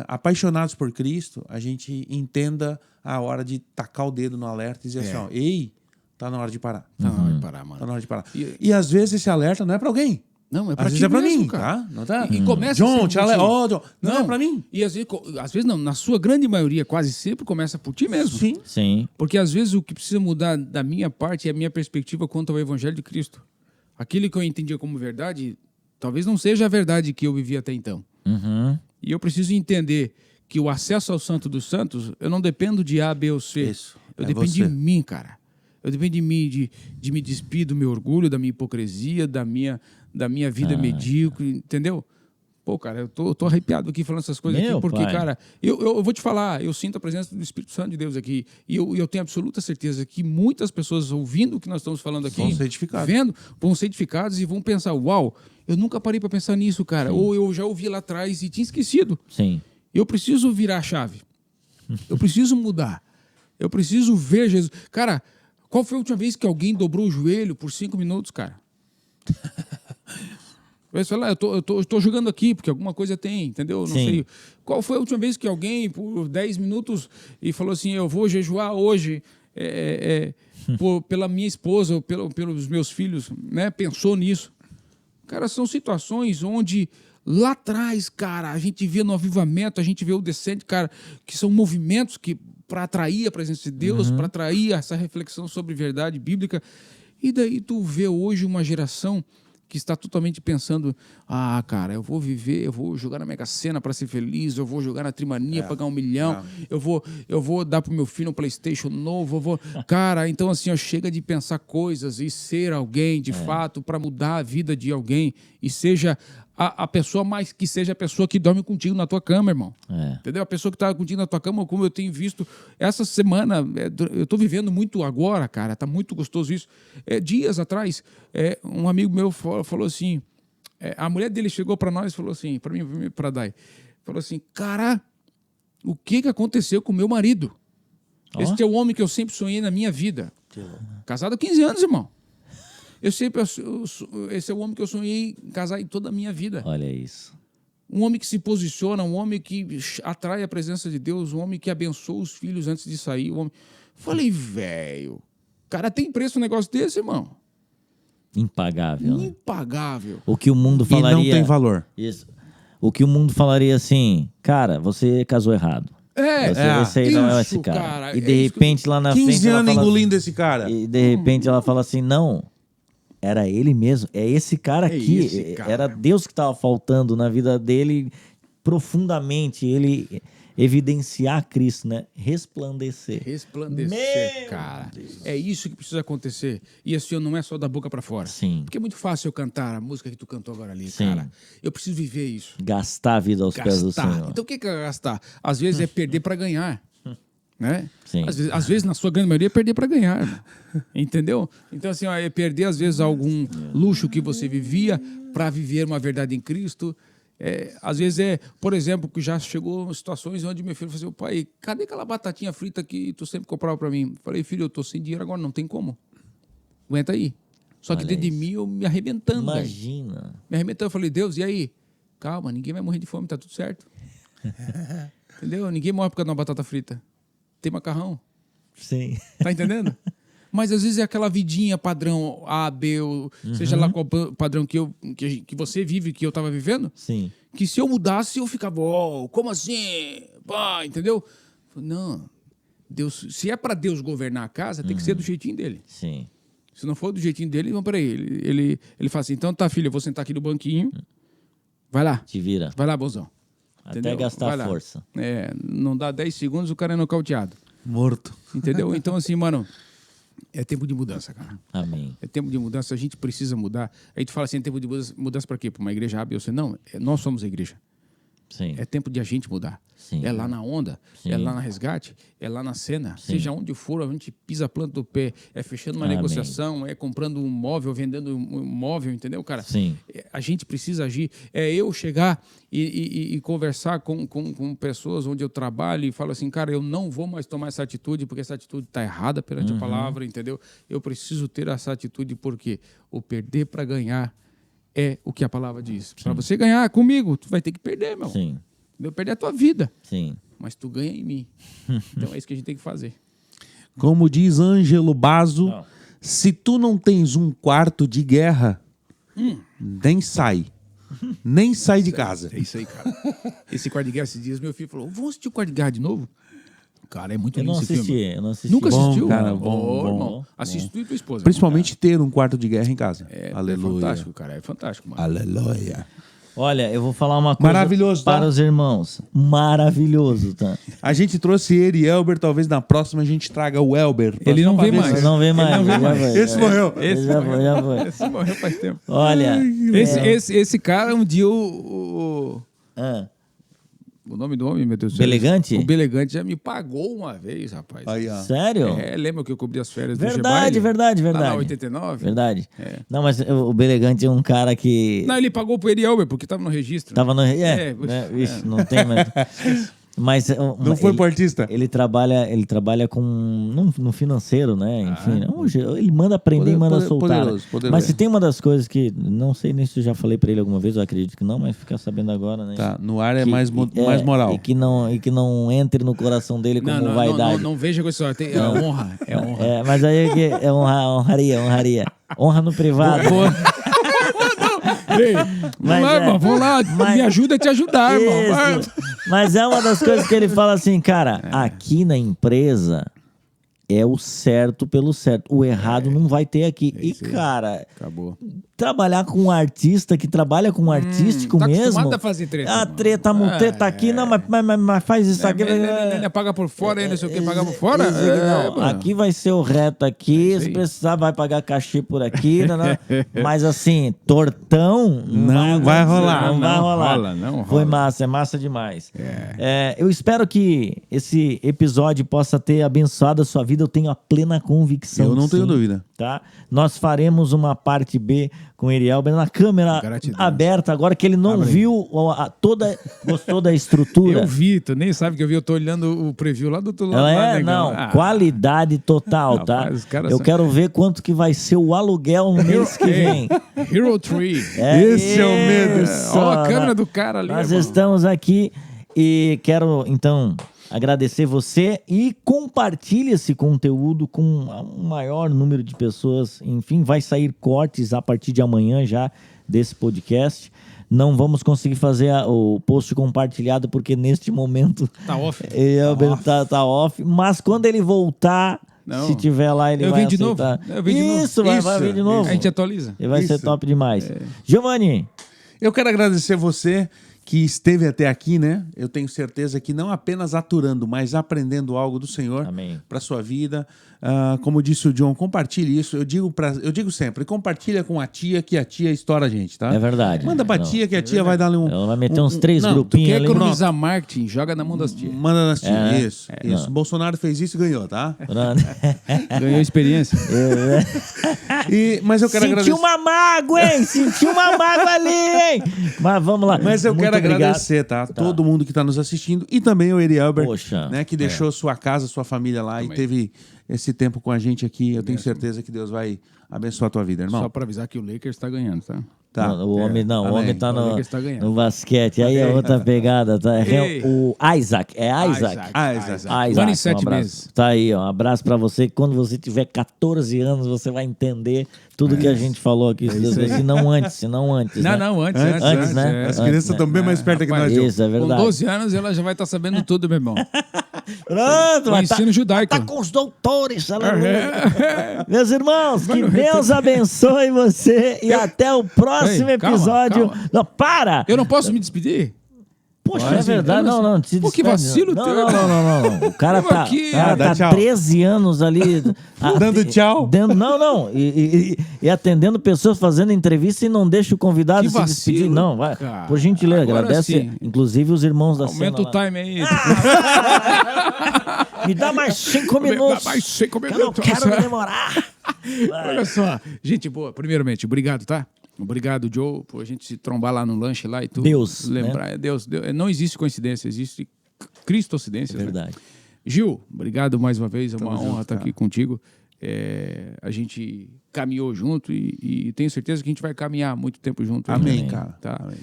apaixonados por Cristo, a gente entenda a hora de tacar o dedo no alerta e dizer assim, ó, ei, tá na hora de parar. Tá na hora de parar, mano. Tá na hora de parar. E às vezes esse alerta não é para alguém. Não, é Às pra vezes ti é para mesmo, mim, cara. tá? Não tá? E começa John, sempre te por ti. John, não é para mim. E às vezes não, na sua grande maioria, quase sempre começa por ti mesmo. Sim. Sim. Porque às vezes o que precisa mudar da minha parte é a minha perspectiva quanto ao Evangelho de Cristo. Aquilo que eu entendia como verdade, talvez não seja a verdade que eu vivia até então. Uhum. E eu preciso entender que o acesso ao Santo dos Santos, eu não dependo de A, B ou C. Isso. Eu É dependo você. de mim, cara. Eu dependo de mim, de me despir do meu orgulho, da minha hipocrisia, da minha vida medíocre, entendeu? Pô, cara, eu tô arrepiado aqui falando essas coisas Meu aqui, porque, pai. cara, eu vou te falar, eu sinto a presença do Espírito Santo de Deus aqui, e eu tenho absoluta certeza que muitas pessoas ouvindo o que nós estamos falando aqui, Vão ser edificadas. vendo, vão ser edificados e vão pensar, uau, eu nunca parei para pensar nisso, cara, ou eu já ouvi lá atrás e tinha esquecido. Sim. Eu preciso virar a chave. Eu preciso mudar. Eu preciso ver Jesus. Cara, qual foi a última vez que alguém dobrou o joelho por 5 minutos, cara? Vai falar, eu tô jogando aqui, porque alguma coisa tem, entendeu? Não Sim. sei. Qual foi a última vez que alguém, por 10 minutos, e falou assim, eu vou jejuar hoje pela minha esposa, ou pelos meus filhos, né? Pensou nisso. Cara, são situações onde lá atrás, cara, a gente vê no avivamento, a gente vê o descente, cara, que são movimentos que para atrair a presença de Deus, para atrair essa reflexão sobre verdade bíblica. E daí tu vê hoje uma geração que está totalmente pensando, cara, eu vou viver, eu vou jogar na Mega Sena para ser feliz, eu vou jogar na Trimania para ganhar 1 milhão, eu vou dar pro meu filho um PlayStation novo, Cara, então assim, ó, chega de pensar coisas e ser alguém, de fato, para mudar a vida de alguém e seja a pessoa mais que seja a pessoa que dorme contigo na tua cama, irmão. Entendeu? A pessoa que está contigo na tua cama, como eu tenho visto essa semana, eu estou vivendo muito agora, cara, tá muito gostoso isso. Dias atrás, um amigo meu falou assim, a mulher dele chegou para nós e falou assim, para mim, para Dai, falou assim, cara, o que aconteceu com o meu marido? Esse é o homem que eu sempre sonhei na minha vida. Casado há 15 anos, irmão. Esse é o homem que eu sonhei em casar em toda a minha vida. Olha isso. Um homem que se posiciona, um homem que atrai a presença de Deus, um homem que abençoa os filhos antes de sair. Falei, velho, cara, tem preço um negócio desse, irmão? Impagável. Né? Impagável. O que o mundo E falaria... não tem valor. Isso. O que o mundo falaria assim, cara, você casou errado. Esse aí não é esse cara. E de repente lá na 15 frente... ela anos fala engolindo esse cara. E de repente ela fala assim, não, era ele mesmo, é esse cara aqui. esse cara. Era Deus que estava faltando na vida dele profundamente, ele evidenciar Cristo, né? Resplandecer. Resplandecer, cara. É isso que precisa acontecer. E assim, não é só da boca pra fora. Sim. Porque é muito fácil eu cantar a música que tu cantou agora ali, Sim. cara. Eu preciso viver isso. Gastar a vida aos pés do Senhor. Então o que é gastar? Às vezes é perder pra ganhar. Né? Sim. Às vezes, na sua grande maioria, é perder para ganhar. Irmão. Entendeu? Então, assim, é perder, às vezes, algum luxo que você vivia para viver uma verdade em Cristo. Às vezes por exemplo, que já chegou situações onde meu filho falou assim, pai, cadê aquela batatinha frita que tu sempre comprava para mim? Falei, filho, eu tô sem dinheiro agora, não tem como. Aguenta aí. Só que Olha dentro de mim, eu me arrebentando. Imagina. Véio. Me arrebentando. Eu falei, Deus, e aí? Calma, ninguém vai morrer de fome, tá tudo certo. Entendeu? Ninguém morre por causa de uma batata frita. Tem macarrão. Sim. Tá entendendo? Mas às vezes é aquela vidinha padrão A, B, ou seja lá qual padrão que você vive, que eu tava vivendo. Sim. Que se eu mudasse, eu ficava, como assim? Pá, entendeu? Não, Deus, se é para Deus governar a casa, tem que ser do jeitinho dele. Sim. Se não for do jeitinho dele, vamos para ele fala assim, então tá, filho, eu vou sentar aqui no banquinho, vai lá. Te vira. Vai lá, bonzão. Até Entendeu? gastar Vai lá. força. Não dá 10 segundos, o cara é nocauteado. Morto. Entendeu? Então, assim, mano, é tempo de mudança, cara. Amém. É tempo de mudança, a gente precisa mudar. Aí tu fala assim, é tempo de mudança para quê? Para uma igreja A, B ou C? Não, nós somos a igreja. Sim. É tempo de a gente mudar. Sim. É lá na onda, Sim. é lá na resgate, é lá na cena. Seja onde for, a gente pisa a planta do pé. É fechando uma Amém. negociação, é comprando um móvel, vendendo um móvel, entendeu, cara? Sim. A gente precisa agir. É eu chegar e conversar com pessoas onde eu trabalho e falo assim, cara, eu não vou mais tomar essa atitude porque essa atitude está errada perante a palavra, entendeu? Eu preciso ter essa atitude porque o perder para ganhar é o que a palavra diz. Para você ganhar comigo, tu vai ter que perder, meu. Sim. Eu perder a tua vida, Sim. mas tu ganha em mim. Então é isso que a gente tem que fazer. Como diz Ângelo Basso, Não. se tu não tens um quarto de guerra, nem sai. Nem sai de casa. É isso aí, cara. Esse quarto de guerra, esses dias, meu filho falou, vamos assistir o quarto de guerra de novo? Cara, é muito Eu lindo não esse assisti, filme. eu não assisti. Nunca Bom, assistiu? cara, Ô, bom. irmão, assiste tu e tua esposa. Principalmente ter um quarto de guerra em casa. É Aleluia. fantástico, cara. É fantástico, mano. Aleluia. Olha, eu vou falar uma coisa Maravilhoso, tá? para os irmãos. Maravilhoso, tá? A gente trouxe ele e Elber, talvez na próxima a gente traga o Elber. Ele não Só pra vem ver mais. se- Não vem mais. não vem já mais. foi. Esse morreu. Esse já morreu. foi, já foi. Esse morreu faz tempo. Olha. Esse cara, um dia o nome do homem, meu Deus do céu. Belegante? O Belegante já me pagou uma vez, rapaz. Aí, ó. Sério? Lembra que eu cobri as férias do Verdade, Gebaile? verdade, Lá verdade. na 89? Verdade. Não, mas o Belegante é um cara que Não, ele pagou pro Erielber, porque tava no registro. tava no... É, né? Vixe, não tem mais... Mas Não foi pro artista? Ele trabalha com no financeiro, né? Enfim, ele manda aprender e manda soltar. Poderoso. Mas se tem uma das coisas que não sei nem se eu já falei pra ele alguma vez, eu acredito que não, mas ficar sabendo agora, né? Tá, no ar é Que- mais moral. E que não entre no coração dele como Não, vaidade. não veja com isso. É honra. É honra. Mas aí é que é honraria. Honra no privado. Ei, Mas vamos lá, é- irmão. Vamos lá. mas- Me ajuda a te ajudar, irmão. Vai. Isso. Mas é uma das coisas que ele fala assim, cara, aqui na empresa é o certo pelo certo. O errado não vai ter aqui. E, isso aí. cara, Acabou. trabalhar com um artista que trabalha com um artístico tá mesmo. acostumado a fazer treta, A mano. treta aqui, não, mas faz isso aqui. Paga por fora aí, não sei o que, paga por fora. Isso aqui não. mano. Aqui vai ser o reto aqui, isso se aí. precisar vai pagar cachê por aqui, mas assim, tortão Não vai rolar. Não vai Não rolar. rola, não rola. Foi massa, é massa demais. Eu espero que esse episódio possa ter abençoado a sua vida, eu tenho a plena convicção. Eu não que tenho sim, dúvida. Tá? Nós faremos uma parte B com o Erielber na câmera Gratidão. aberta, agora que ele não Abre aí. viu gostou da estrutura. Eu vi, tu nem sabe que eu vi, eu tô olhando o preview lá do outro lado. Ela lá, é, negão. não, Ah, qualidade total, tá? Rapaz, os caras Eu são- quero ver quanto que vai ser o aluguel no mês que vem. Hero Tree. Esse é o medo. isso, Olha a câmera né? do cara ali. Nós irmão. estamos aqui e quero, então, agradecer você e compartilhe esse conteúdo com um maior número de pessoas. Enfim, vai sair cortes a partir de amanhã já desse podcast. Não vamos conseguir fazer o post compartilhado porque neste momento Tá off. tá off. Mas quando ele voltar, Não. se tiver lá, ele Eu vai venho de novo. aceitar. Eu venho de novo. Isso, vai Isso. vir de novo. A gente atualiza. E vai ser Isso. top demais. Giovanni, Eu quero agradecer você que esteve até aqui, né? Eu tenho certeza que não apenas aturando, mas aprendendo algo do Senhor Amém. para sua vida. Como disse o John, compartilhe isso. Eu digo sempre, compartilha com a tia, que a tia estoura a gente, tá? é verdade. Manda pra Não. tia, que a tia vai dar ali um... Ela vai meter uns 3 não, Tu grupinhos quer ali. economizar marketing? Joga na mão das tias. Manda nas tias, isso. não. Bolsonaro fez isso e ganhou, tá? Ganhou experiência. Mas eu quero agradecer... Sentiu uma mágoa, hein? Sentiu uma mágoa ali, hein? Mas vamos lá. Mas eu Muito quero obrigado. agradecer, tá? Todo mundo que está nos assistindo e também o Eri Elber, Poxa. né, que deixou sua casa, sua família lá e teve esse tempo com a gente aqui. Eu tenho certeza que Deus vai abençoar a tua vida, irmão. Só pra avisar que o Lakers tá ganhando, tá? Tá. O homem não, o Amém. homem tá Olha no, que está ganhando. no basquete. Aí é outra pegada, tá? Ei. O Isaac, Isaac. Isaac. Isaac, Um ano e 7 abraço. meses. Tá aí, ó. Um abraço pra você. Quando você tiver 14 anos, você vai entender tudo que a gente falou aqui. Se não antes, né? Não, antes, né? As crianças estão bem mais perto que nós. Diogo. Isso, é Com verdade. 12 anos ela já vai estar sabendo tudo, meu irmão. Pronto, O vai ensino judaico. Tá com os doutores, aleluia. Meus irmãos, que Deus abençoe você e até o próximo Ei, calma, episódio. calma. Não, para! Eu não posso me despedir? Poxa, Pode, é verdade. eu Não. Se Pô, que despede, vacilo não. teu. Não. O cara Vamos tá, aqui. Dá tá tchau. 13 anos ali. Dando tchau. Não. E atendendo pessoas, fazendo entrevista e não deixa o convidado Que se despedir. vacilo, Não, vai. cara. Por gentileza, Agora agradece. sim. Inclusive os irmãos da Aumenta o cena. time aí. Me dá mais 5 minutos. Dá mais 5 Que eu não minutos. quero me demorar. Olha só, gente boa. Primeiramente, obrigado, tá? Obrigado, Joe, por a gente se trombar lá no lanche lá e tudo. Deus, Lembrar, né? Deus. Não existe coincidência, existe cristocidência. né? Verdade. Gil, obrigado mais uma vez. É uma Tamo honra junto, estar cara. aqui contigo. A gente caminhou junto e tenho certeza que a gente vai caminhar muito tempo junto. ainda. Amém, cara. Tá? Amém.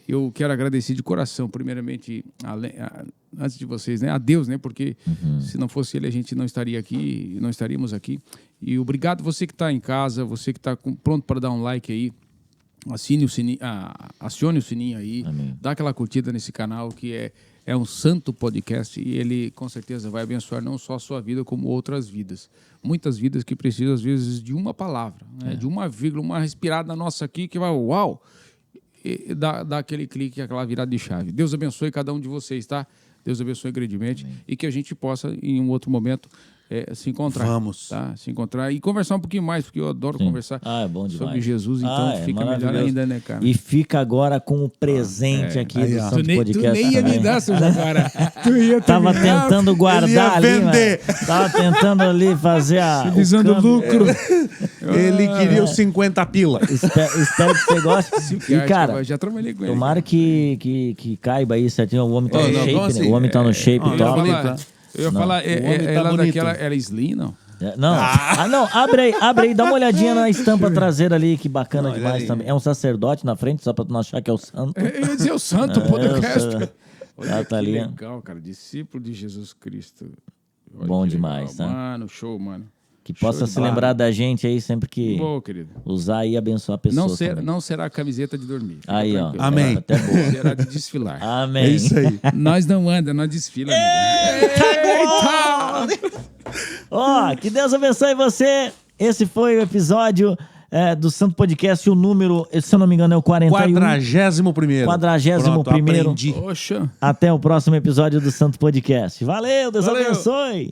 Eu quero agradecer de coração, primeiramente, antes de vocês, né? A Deus, né? Porque se não fosse Ele, a gente não estaria aqui, não estaríamos aqui. E obrigado você que está em casa, você que está pronto para dar um like aí. Assine o sininho, acione o sininho aí, Amém. dá aquela curtida nesse canal que é um santo podcast e ele com certeza vai abençoar não só a sua vida, como outras vidas. Muitas vidas que precisam, às vezes, de uma palavra, né? De uma vírgula, uma respirada nossa aqui que vai, uau, e dá aquele clique, aquela virada de chave. Deus abençoe cada um de vocês, tá? Deus abençoe grandemente e que a gente possa, em um outro momento, se encontrar. Vamos. Tá? Se encontrar e conversar um pouquinho mais, porque eu adoro conversar É bom demais. sobre Jesus, então fica melhor maravilhoso. ainda, né, cara? E fica agora com o presente aqui Aí, do ó. Santo Tu Podcast nem ia me também. dar, seu Jaguara. Tu ia Tava terminar tentando guardar ele ia ali, vender. mas tava tentando ali fazer o visando câmbio. lucro. Ele queria os 50 pila. Espero que você goste. E, cara, já trabalhei com ele. tomara que caiba aí certinho. O homem tá Oh, no não, shape, como né? assim? O homem tá no shape eu ia top. falar- Eu ia falar, O homem tá ela bonito. daquela, era slim, não? Não. Não, abre aí, dá uma olhadinha na estampa traseira ali, que bacana Olha demais aí. também. É um sacerdote na frente, só pra tu não achar que é o santo. Eu ia dizer o santo podcast. Olha Tá que ali. legal, cara. Discípulo de Jesus Cristo. Olha Bom que demais, legal. tá? Mano, show, mano. Que possa Show de se bola. lembrar da gente aí sempre que Boa, querido. usar e abençoar pessoas. também. Não será camiseta de dormir. Fica Aí, ó. tranquilo. Amém. Até boa. Será de desfilar. Amém. É isso aí. Nós não anda, nós desfila, amigo. Ó, que Deus abençoe você. Esse foi o episódio do Santo Podcast, o número, se eu não me engano, é o 41. 41º. 41º. Pronto, aprendi. Poxa. Até o próximo episódio do Santo Podcast. Valeu, Deus Valeu. abençoe.